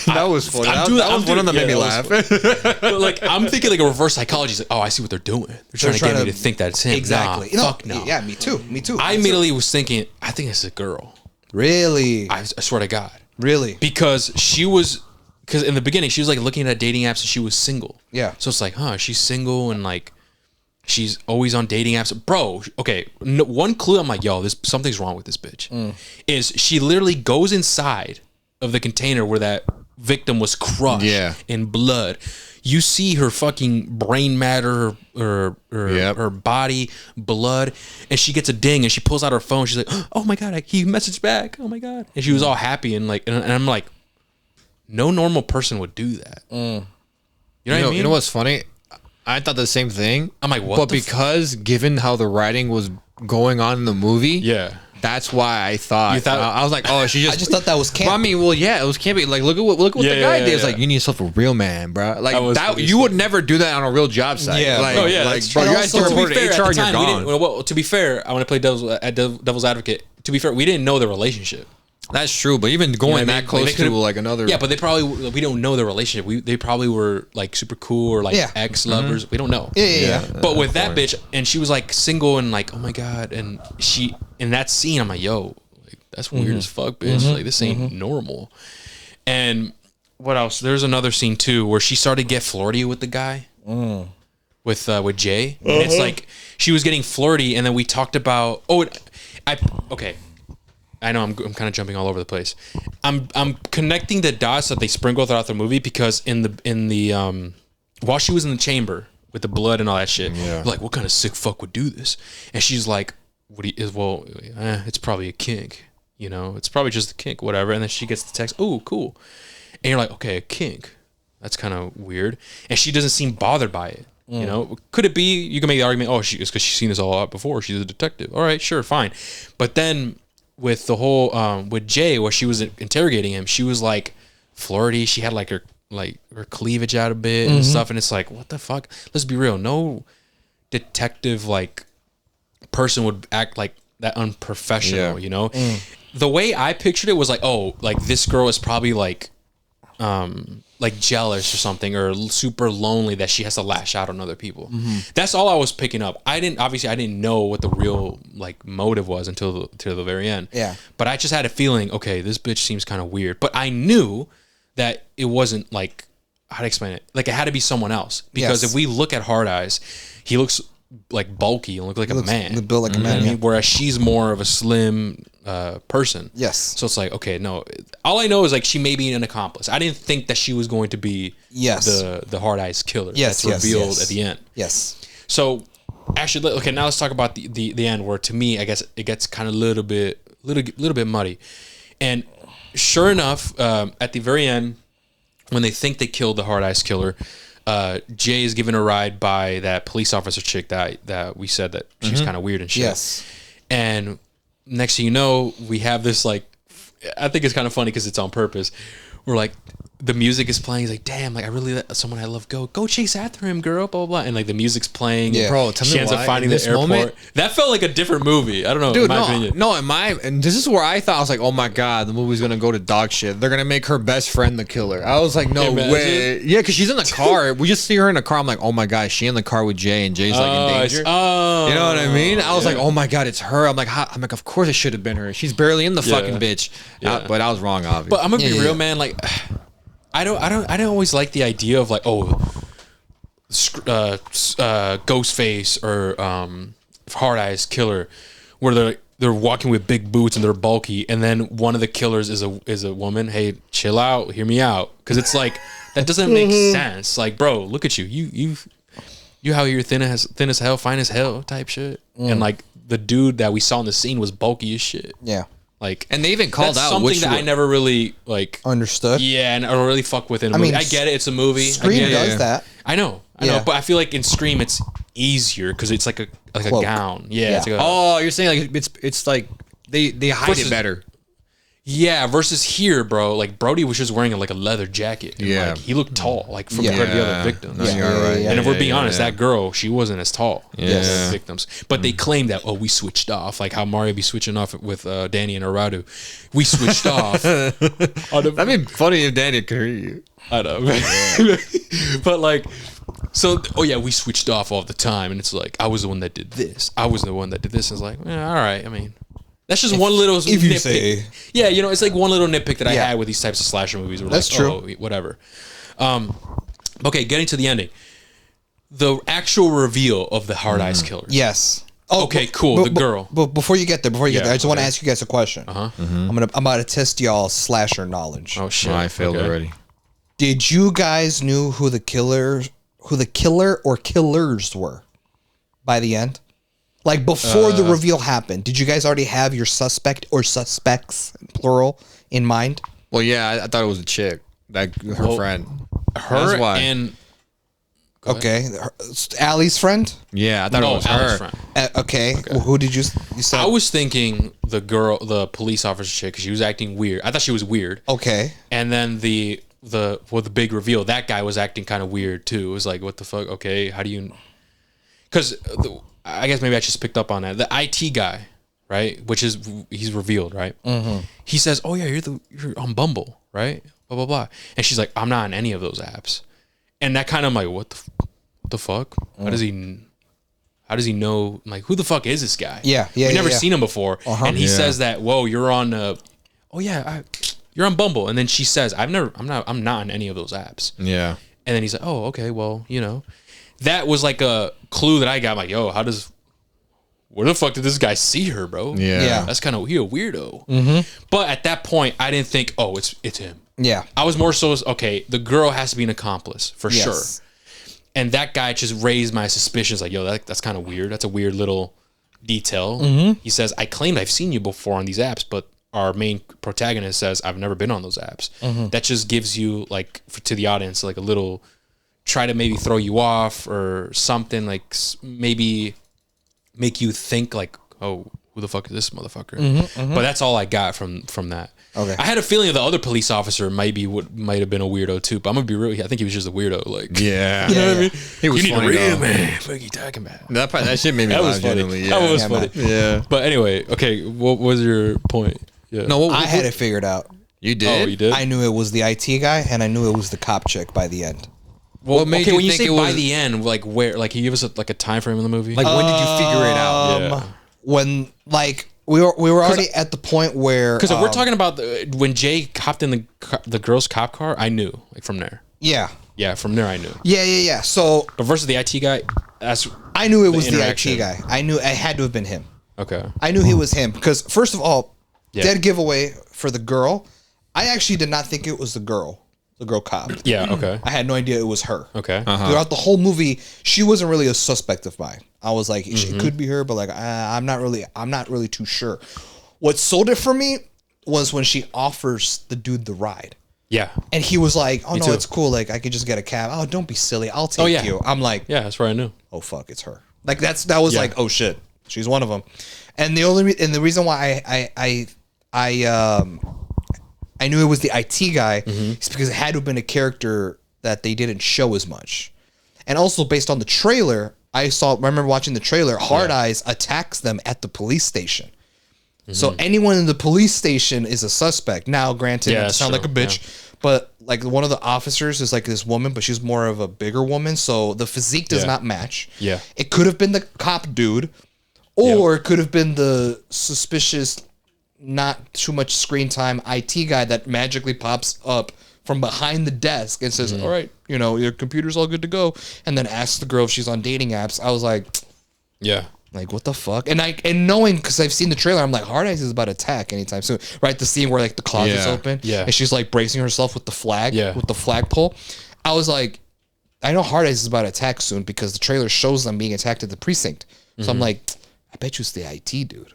That was funny. That was one of them made me laugh. But like I'm thinking like a reverse psychology. It's like, oh, I see what they're doing. They're trying to get me to think that it's him. Exactly. Nah, fuck no. Yeah, me too. I immediately was thinking, I think it's a girl. Really? I swear to God. Really? Because in the beginning she was like looking at dating apps and she was single. Yeah. So it's like, she's single and like she's always on dating apps. Bro, okay, one clue I'm like, yo, something's wrong with this bitch. Is she literally goes inside of the container where that victim was crushed in blood. You see her fucking brain matter, her body, blood, and she gets a ding and she pulls out her phone. She's like, oh my God, he messaged back. Oh my God. And she was all happy and like, and I'm like, no normal person would do that. You know what I mean? You know what's funny? I thought the same thing. I'm like, what? But because given how the writing was going on in the movie, that's why I thought. You thought I was like, oh, she just. I just thought that was campy. Well, I mean, it was campy. Like, look what the guy did. It's like, you need yourself a real man, bro. Like that, you would never do that on a real job site. Yeah. Like, that's bro, true. you guys Also, report to HR and you're gone. Well, to be fair, I want to play devil's advocate. To be fair, we didn't know the relationship. That's true, but even going that close to like another, but they probably we don't know the relationship. They probably were like super cool or like ex lovers. We don't know. Yeah. But with that bitch, and she was like single and like, oh my God, and she in that scene, I'm like, yo, like that's weird as fuck, bitch. Like this ain't normal. And what else? There's another scene too where she started to get flirty with the guy. With Jay, and it's like she was getting flirty, and then we talked about okay. I know I'm kind of jumping all over the place. I'm connecting the dots that they sprinkle throughout the movie because in the while she was in the chamber with the blood and all that shit, like what kind of sick fuck would do this? And she's like, it's probably a kink, you know, it's probably just a kink, whatever. And then she gets the text, oh cool, and you're like, okay, a kink, that's kind of weird, and she doesn't seem bothered by it. You know, could it be you can make the argument? Oh, it's because she's seen this all out before. She's a detective. All right, sure, fine, but then. With the whole with Jay, where she was interrogating him, she was like flirty. She had like her cleavage out a bit and stuff, and it's like, what the fuck? Let's be real. No detective like person would act like that unprofessional. You know, the way I pictured it was like, oh, like this girl is probably like jealous or something, or super lonely that she has to lash out on other people. That's all I was picking up. I didn't know what the real like motive was until the very end. Yeah. But I just had a feeling, okay, this bitch seems kind of weird. But I knew that it wasn't like, how to explain it? Like it had to be someone else, because if we look at Hard Eyes, he looks like bulky and look like a man. Built like a man. I mean? Whereas she's more of a slim person. Yes. So it's like, okay, no. All I know is like she may be an accomplice. I didn't think that she was going to be the Hard Eyes killer. That's revealed at the end. Yes. So actually, okay, now let's talk about the end, where to me, I guess it gets kind of little bit muddy. And sure enough, at the very end, when they think they killed the Hard Eyes killer, Jay is given a ride by that police officer chick that we said that she was kind of weird and shit. Yes. And next thing you know, we have this like, I think it's kind of funny because it's on purpose. We're like, the music is playing. He's like, damn, like I really let someone I love go chase after him, girl, blah, blah, blah. And like the music's playing. Yeah. Bro, tell me she ends up why, finding in the this airport. moment- That felt like a different movie. I don't know, Dude, in my opinion. and this is where I thought, I was like, oh my God, the movie's gonna go to dog shit. They're gonna make her best friend the killer. I was like, no Imagine. way. Yeah, because she's in the car. We just see her in the car. I'm like, oh my God, is she in the car with Jay, and Jay's like in danger. Oh, You know what I mean? I was like, oh my God, it's her. I'm like, of course it should have been her. She's barely in the fucking bitch. Yeah. But I was wrong, obviously. But I'm gonna be Yeah, real, yeah. man. Like, I don't always like the idea of like, Ghostface or Hard Eyes Killer, where they're walking with big boots and they're bulky, and then one of the killers is a woman. Hey, chill out, hear me out, because it's like that doesn't make sense. Like, bro, look at you, you how you're thin as hell, fine as hell type shit, and like the dude that we saw in the scene was bulky as shit. Yeah. Like, and they even called that's out something which that I never really like. Understood. Yeah, and I don't really fuck with it in a movie. mean, I get it, it's a movie. I Scream get it. does that. I know, Yeah. but I feel like in Scream it's easier because it's like a Cloak. gown. Yeah, Yeah. it's like a, Oh, you're saying like it's like they hide Versus- it better. yeah. Versus here, bro, like Brody was just wearing like a leather jacket. And, Yeah. like, he looked tall, like from Yeah. compared to the other victims. No, Yeah, you're yeah, right. yeah, And if we're Yeah, being yeah, honest, yeah. that girl, she wasn't as tall Yes. as the victims. But they claim that, we switched off, like how Mario be switching off with Danny and Aradu. We switched off. That'd be funny if Danny could hear you. I know. But like, so, we switched off all the time. And it's like, I was the one that did this. I was the one that did this. And it's like, all right. I mean, that's just one little if you nitpick. say- Yeah, it's like one little nitpick that I Yeah. had with these types of slasher movies. Where That's like, true. Oh, whatever. Okay, getting to the ending. The actual reveal of the Hard Eyes Killer. Yes. Oh, Okay, cool, the girl. But before you get there, I just want to okay. ask you guys a question. I'm about to test y'all slasher knowledge. Oh, shit. I failed Okay. already. Did you guys knew who the killer or killers were by the end? Like before the reveal happened, did you guys already have your suspect or suspects plural in mind? Well, yeah, I thought it was a chick, like her friend. Her That's why. and... Okay, Allie's friend. Yeah, I thought No, it was Alice her. friend. Okay, well, who did you said? I was thinking the police officer chick, 'cause she was acting weird. I thought she was weird. okay. And then the big reveal, that guy was acting kind of weird too. It was like, what the fuck? Okay, how do you? Because I guess maybe I just picked up on that. The IT guy, right? He's revealed, right? Mm-hmm. He says, "Oh yeah, you're on Bumble, right? Blah blah blah." And she's like, "I'm not on any of those apps." And that kind of like, what the fuck? How does he know? I'm like, who the fuck is this guy? Yeah, We've never yeah. seen him before. And he Yeah. says that, whoa, you're on. You're on Bumble, and then she says, I'm not on any of those apps. Yeah. And then he's like, oh, okay, well, that was like a clue that I got. I'm like, yo, where the fuck did this guy see her, bro? Yeah. Yeah. That's kind of a weirdo. Mm-hmm. But at that point, I didn't think, oh, it's him. Yeah. I was more so, okay, the girl has to be an accomplice for Yes. sure. And that guy just raised my suspicions. Like, yo, that's kind of weird. That's a weird little detail. Mm-hmm. He says, I claimed I've seen you before on these apps, but our main protagonist says, I've never been on those apps. Mm-hmm. That just gives you, like, to the audience, like a little, try to maybe throw you off or something, like maybe make you think, like, oh, who the fuck is this motherfucker? But that's all I got from that. Okay. I had a feeling the other police officer might have been a weirdo too, but I'm gonna be real. I think he was just a weirdo. Like, Yeah. you know what I mean? He was you need funny, a real though. man. What are you talking about? That shit made me That laugh was funny. genuinely. Yeah. That was Yeah, funny. Yeah. But anyway, okay. What was your point? Yeah. No, what, I had it figured out. You did? Oh, you did. I knew it was the IT guy, and I knew it was the cop chick by the end. Well, What made okay, you when you think say it by was- the end, like where, like, he give us a time frame in the movie. Like, when did you figure it out? Yeah. When we were already at the point where Because if we're talking about when Jay hopped in the girl's cop car, I knew, like, from there. yeah. From there I knew. Yeah. So But versus the IT guy, that's I knew it was the interaction. IT guy. I knew it had to have been him. okay. I knew he was him because first of all, Yeah. dead giveaway for the girl. I actually did not think it was the girl cop. Yeah. Okay. I had no idea it was her. Okay. Throughout the whole movie, she wasn't really a suspect of mine. I was like, Mm-hmm. it could be her, but like, I'm not really too sure. What sold it for me was when she offers the dude the ride. Yeah. And he was like, "Oh no, too. it's cool. Like I could just get a cab. Oh, don't be silly. I'll take Oh, yeah. you." I'm like, Yeah. That's where I knew. "Oh fuck, it's her." Like that was Yeah. like, "Oh shit, she's one of them." And the reason why I I knew it was the IT guy. It's because it had to have been a character that they didn't show as much. And also based on the trailer, I remember watching the trailer, Hard Eyes attacks them at the police station. So anyone in the police station is a suspect. Now, granted, I sound like a bitch, but like one of the officers is like this woman, but she's more of a bigger woman. So the physique does not match. Yeah. It could have been the cop dude, or it could have been the suspicious, not too much screen time IT guy that magically pops up from behind the desk and says, all right, your computer's all good to go. And then asks the girl if she's on dating apps. I was like, like, what the fuck? And knowing, because I've seen the trailer, I'm like, Hard Eyes is about to attack anytime soon. Right? The scene where like the closet's open. Yeah. And she's like bracing herself with the flag. Yeah. With the flagpole. I was like, I know Hard Eyes is about to attack soon because the trailer shows them being attacked at the precinct. So I'm like, I bet you it's the IT dude.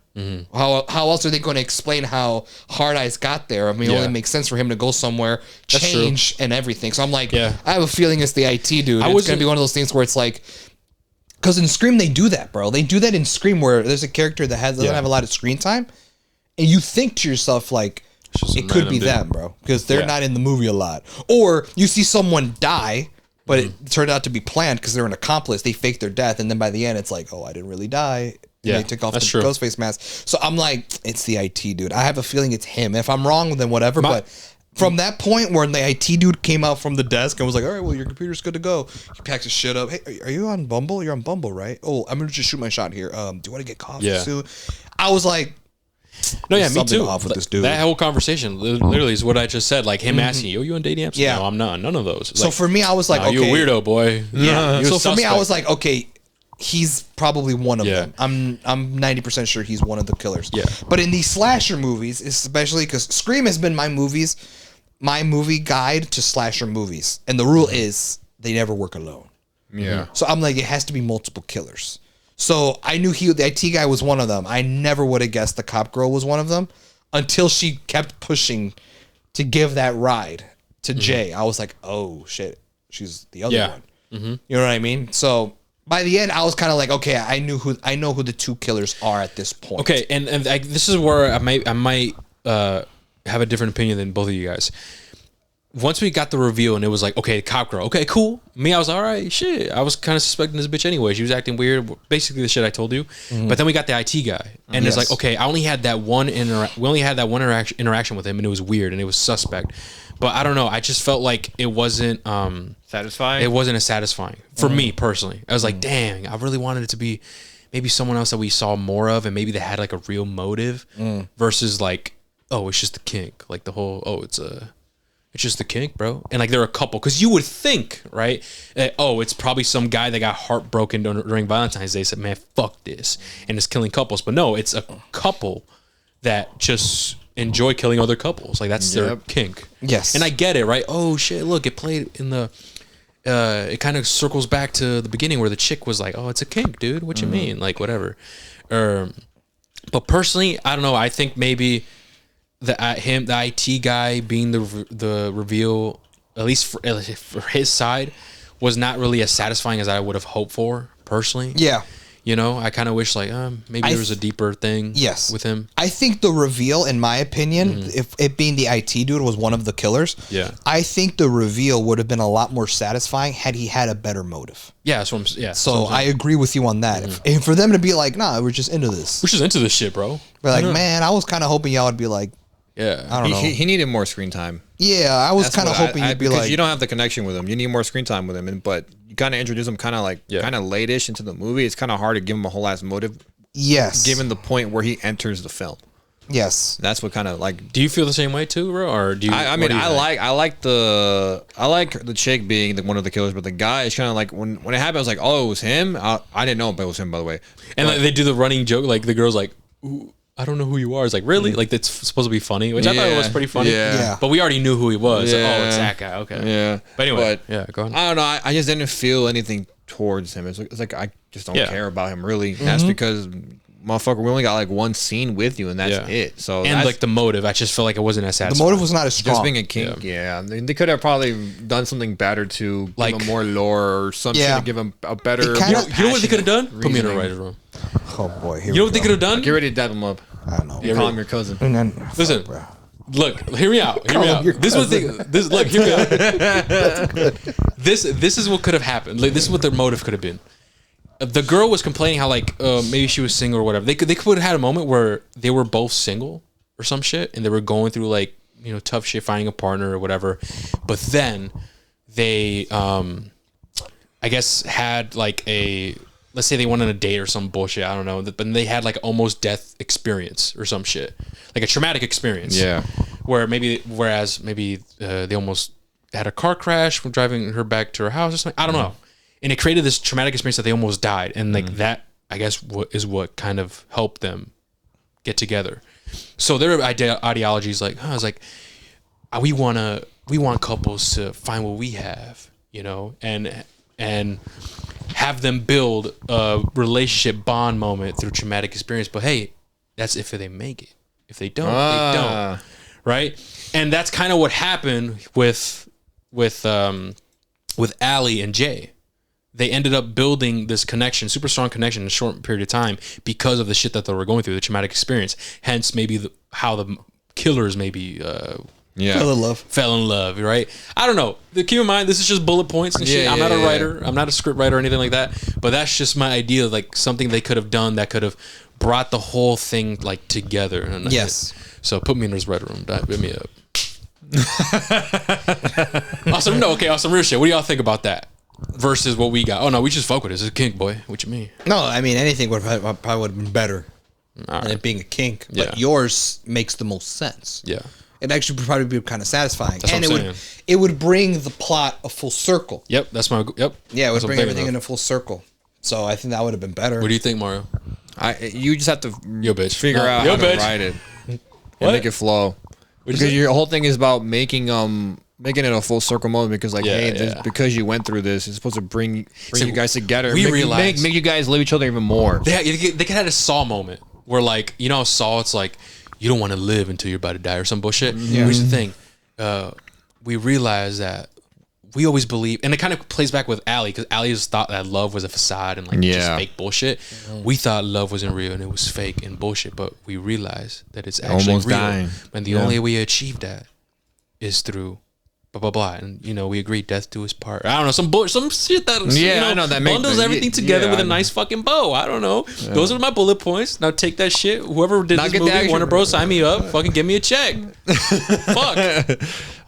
How else are they going to explain how Hard Eyes got there? I mean, it only makes sense for him to go somewhere, change, and everything. So I'm like, I have a feeling it's the IT dude. It's going to be one of those things where it's like, because in Scream they do that, bro. They do that in Scream where there's a character that doesn't have a lot of screen time, and you think to yourself like, it could be them, bro, because they're not in the movie a lot. Or you see someone die, but it turned out to be planned because they're an accomplice. They fake their death, and then by the end, it's like, oh, I didn't really die. And they took off the Ghostface mask. So I'm like, it's the IT dude. I have a feeling it's him. If I'm wrong, then whatever. But from that point where the IT dude came out from the desk and was like, all right, well, your computer's good to go. He packs his shit up. Hey, are you on Bumble? You're on Bumble, right? Oh, I'm going to just shoot my shot here. Do you want to get coffee soon? I was like, no, yeah, me too. Off with this dude. That whole conversation literally is what I just said. Like him asking you, you on dating apps? Yeah. No, I'm not. None of those. So for me, I was like, okay. You a weirdo, boy. Yeah. You a So for me, I suspect. was like, okay, he's probably one of them. I'm 90% sure he's one of the killers. Yeah. But in these slasher movies, especially because Scream has been my movie guide to slasher movies. And the rule is they never work alone. Yeah. So I'm like, it has to be multiple killers. So I knew the IT guy was one of them. I never would have guessed the cop girl was one of them until she kept pushing to give that ride to Jay. I was like, oh shit, she's the other one. You know what I mean? So by the end, I was kind of like, okay, I know who the two killers are at this point. Okay, and this is where I might have a different opinion than both of you guys. Once we got the reveal and it was like, okay, cop girl, okay, cool. Me, I was all right, shit. I was kind of suspecting this bitch anyway. She was acting weird, basically the shit I told you. But then we got the IT guy, and it's like, okay, I only had that one interaction with him, and it was weird and it was suspect. But I don't know. I just felt like it wasn't Satisfying? It wasn't as satisfying for me personally. I was like, dang, I really wanted it to be maybe someone else that we saw more of, and maybe they had like a real motive versus like, oh, it's just a kink, like the whole it's just the kink, bro. And like they're a couple, because you would think, right? It's probably some guy that got heartbroken during Valentine's Day. Said, man, fuck this, and is killing couples. But no, it's a couple that just enjoy killing other couples. Like that's their kink. Yes. And I get it, right? Oh shit, look, it played in the. It kind of circles back to the beginning where the chick was like, "Oh, it's a kink, dude. What you mean? Like whatever." But personally, I don't know. I think maybe the IT guy being the reveal, at least for his side, was not really as satisfying as I would have hoped for personally. Yeah. You know, I kind of wish like maybe there was a deeper thing with him. I think the reveal, in my opinion, if it being the IT dude was one of the killers, I think the reveal would have been a lot more satisfying had he had a better motive. Yeah, So I agree with you on that. And for them to be like, nah, we're just into this. We're just into this shit, bro. We're like, man, I was kind of hoping y'all would be like, yeah, I don't know. He needed more screen time. Yeah, I was kind of hoping you'd be like, you don't have the connection with him. You need more screen time with him, but you kind of introduce him kind of like kind of late-ish into the movie. It's kind of hard to give him a whole ass motive. Yes, given the point where he enters the film. Yes, that's what kind of like. Do you feel the same way too, bro? Or do you? I mean, I like the chick being one of the killers, but the guy is kind of like when it happened, I was like, oh, it was him. I didn't know, but it was him, by the way. And like, they do the running joke, like the girl's like, ooh, I don't know who you are. It's like, really? Like, that's supposed to be funny, which I thought it was pretty funny. Yeah. But we already knew who he was. Yeah. Like, oh, it's that guy. Okay. Yeah. But anyway, go on. I don't know. I just didn't feel anything towards him. It's like I just don't care about him, really. That's because, motherfucker, we only got like one scene with you, and that's it. So and like the motive, I just felt like it wasn't as satisfying. The motive was not as strong. Just being a kink, they could have probably done something better to give him more lore or something to give him a better. You know what they could have done? Put me in the writer's room. Oh boy, you know what they could have done? Get ready to dab him up. I don't know. You call him your cousin. And then, listen, Look, hear me out. Hear me out. This is what look, hear me out. This is what could have happened. Like, this is what their motive could have been. The girl was complaining how like maybe she was single or whatever. They could have had a moment where they were both single or some shit, and they were going through like, you know, tough shit finding a partner or whatever. But then they I guess had like let's say they went on a date or some bullshit, I don't know, but they had like almost death experience or some shit, like a traumatic experience. Yeah. Whereas maybe they almost had a car crash when driving her back to her house or something. I don't know. And it created this traumatic experience that they almost died. And like that, I guess, is what kind of helped them get together. So their ideology is like, it's like, we want couples to find what we have, you know, and have them build a relationship bond moment through traumatic experience. But hey, that's if they make it. If they don't, they don't. Right? And that's kind of what happened with Allie and Jay. They ended up building this connection, super strong connection in a short period of time because of the shit that they were going through, the traumatic experience. Hence, maybe how the killers maybe Fell in love, right? I don't know. Keep in mind, this is just bullet points and shit. I'm not a writer. I'm not a script writer or anything like that. But that's just my idea of like something they could have done that could have brought the whole thing like together. And yes. So put me in this red room. Hit me up. Awesome. No, okay. Awesome. Real shit. What do y'all think about that? Versus what we got. Oh no, we just fuck with it. It's a kink, boy. What you mean? No, I mean anything probably would have been better than it being a kink. But yours makes the most sense. Yeah. It actually would probably be kind of satisfying. That's and what I'm saying. it would bring the plot a full circle. Yep, that's my yep. Yeah, it would bring everything in a full circle. So I think that would have been better. What do you think, Mario? You just have to figure out Yo, how bitch. to write it and make it flow. Because your whole thing is about making it a full circle moment. Because like, because you went through this, it's supposed to bring you guys together. We realized make you guys love each other even more. They could have a Saw moment where like, you know, Saw, it's like you don't want to live until you're about to die or some bullshit. Yeah. Here's the thing, we realized that we always believe, and it kind of plays back with Allie, because Allie just thought that love was a facade and like just fake bullshit. We thought love wasn't real and it was fake and bullshit, but we realized that it's actually almost real. dying. And the only way we achieve that is through blah blah blah, and you know we agree death do his part. I don't know, some shit that I know that bundles everything together with a nice fucking bow. I don't know. Those are my bullet points. Now take that shit. Whoever did this movie, Warner Bros, sign me up. Fucking give me a check. Fuck.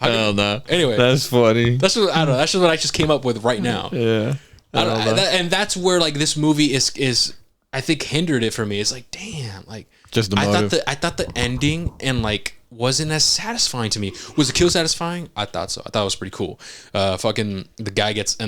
Hell no. Anyway, that's funny. That's what I don't know. That's just what I just came up with right now. Yeah. And that's where like this movie is I think hindered it for me. It's like, damn, like just the motive. I thought the ending and like wasn't as satisfying to me. Was the kill satisfying? I thought so. I thought it was pretty cool. Fucking the guy he gets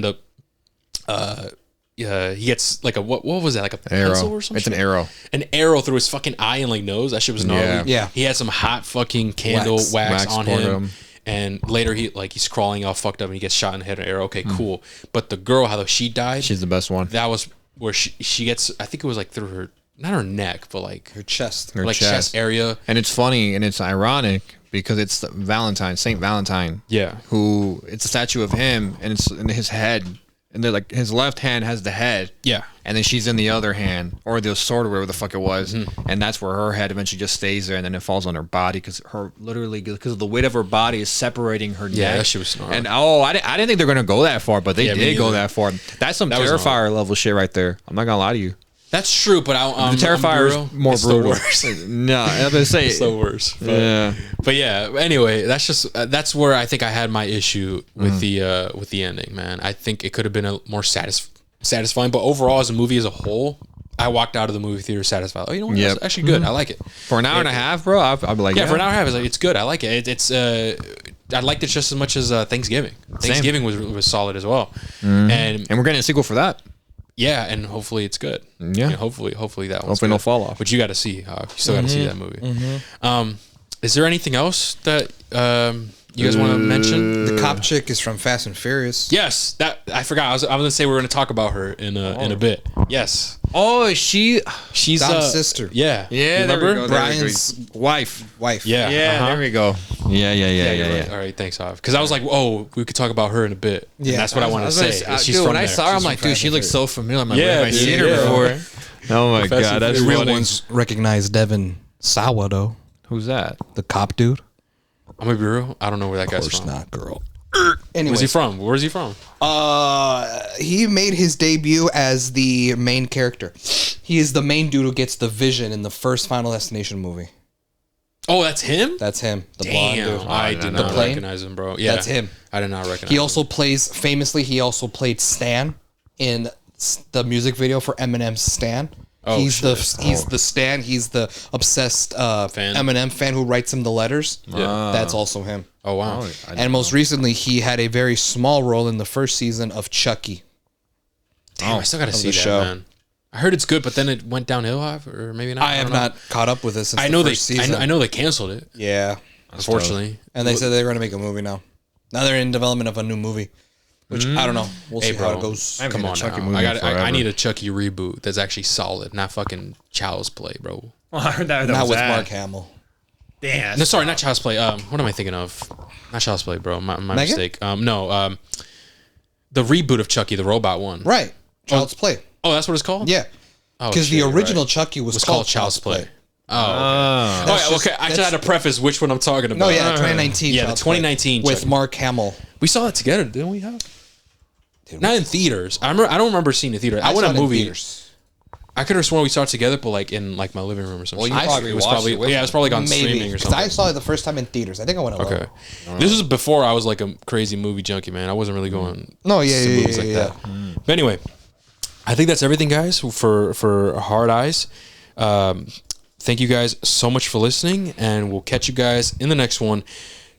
like a what was that, like a pencil or something? It's an arrow. An arrow through his fucking eye and like nose. That shit was gnarly. Yeah. He had some hot fucking candle wax on him. And later he's crawling all fucked up and he gets shot in the head with an arrow. Okay, cool. But the girl, how she died, she's the best one. That was where she gets, I think it was like through her, not her neck, but like her chest. Her chest area. And it's funny and it's ironic because it's Saint Valentine. Yeah. Who, it's a statue of him and it's in his head. And they're like, his left hand has the head. Yeah. And then she's in the other hand, or the sword, or whatever the fuck it was. And that's where her head eventually just stays there, and then it falls on her body because because the weight of her body is separating her neck. Yeah, that shit was snarly. And I didn't think they're gonna go that far, but they did go that far. That's some Terrifier level shit right there. I'm not gonna lie to you. That's true, but the Terrifier is more brutal. No, I'm gonna say it's the worst. But yeah. Anyway, that's where I think I had my issue with the ending. Man, I think it could have been a more satisfying. But overall, as a movie as a whole, I walked out of the movie theater satisfied. Oh, you know what? That's actually good. I like it. For an hour and a half, bro. I'd be like, for an hour and a half, it's good. I like it. I liked it just as much as Thanksgiving. Thanksgiving was solid as well. And we're getting a sequel for that. Yeah, and hopefully it's good. Yeah, and hopefully that one's hopefully no fall off. But you got to see. You still got to see that movie. Is there anything else that you guys want to mention? The cop chick is from Fast and Furious. Yes, that I forgot. I was gonna say we were gonna talk about her in a bit. Yes. Oh, she's Dom's sister. Yeah. Yeah. Remember Brian's wife. Yeah. Yeah. There we go. Yeah. All right. Thanks, Hav. Because I was like, oh, we could talk about her in a bit. Yeah. And that's what I wanted to say. She's dude, from when I there. saw her, I'm like, dude, she looks so familiar. I'm like, yeah, have I seen her before? Oh my god, that's the real funny. ones recognize Devin Sawa though. Who's that? The cop dude. I'm gonna be real. I don't know where that Of guy's course from. not, girl. Where's Anyway, he from? Where's he from? he made his debut as the main character. He is the main dude who gets the vision in the first Final Destination movie. Oh, that's him. That's him, the blonde Damn, dude. I did not plane? recognize him, bro. Yeah, That's him. I did not recognize. He him. also he also played Stan in the music video for Eminem's Stan. Oh, he's the Stan. He's the obsessed Eminem fan who writes him the letters. Yeah. That's also him. Oh wow. And most recently, he had a very small role in the first season of Chucky. Damn, I still gotta see the that, show. man. I heard it's good, but then it went downhill, or maybe not. I have don't know. not caught up with this since I know the first season. I know they canceled it. Yeah, Unfortunately, and they said they're going to make a movie now. Now they're in development of a new movie, which I don't know. We'll see how it goes. Come on, Chucky now. movie I forever. need a Chucky reboot that's actually solid, not fucking Child's Play, bro. Well, I heard that Not was with that. Mark Hamill. Damn. No, sorry, not Child's Play. What am I thinking of? Not Child's Play, bro. My mistake. No, the reboot of Chucky, the robot one. Right, Child's Play. Oh, that's what it's called. Yeah, Oh, because the shit, original right. Chucky was was called called Child's Play. Oh, Ah. okay. That's Okay. I just had to preface which one I'm talking about. No, yeah, 2019. Yeah, the Child's Play 2019 with Chucky. Mark Hamill. We saw it together, didn't we? Not in theaters. I don't remember seeing it in theaters. I went saw to it a in movie. theaters. I could have sworn we saw it together, but like in like my living room or something. Well, you probably it was watched probably it with yeah, it was probably on streaming Maybe or because something. I saw it the first time in theaters. I think I went alone. Okay, this was before I was like a crazy movie junkie, man. I wasn't really going. No, yeah, to yeah, movies yeah, like yeah. that. But anyway, I think that's everything, guys, for Hard Eyes. Thank you guys so much for listening, and we'll catch you guys in the next one.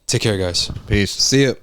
Take care, guys. Peace. See it.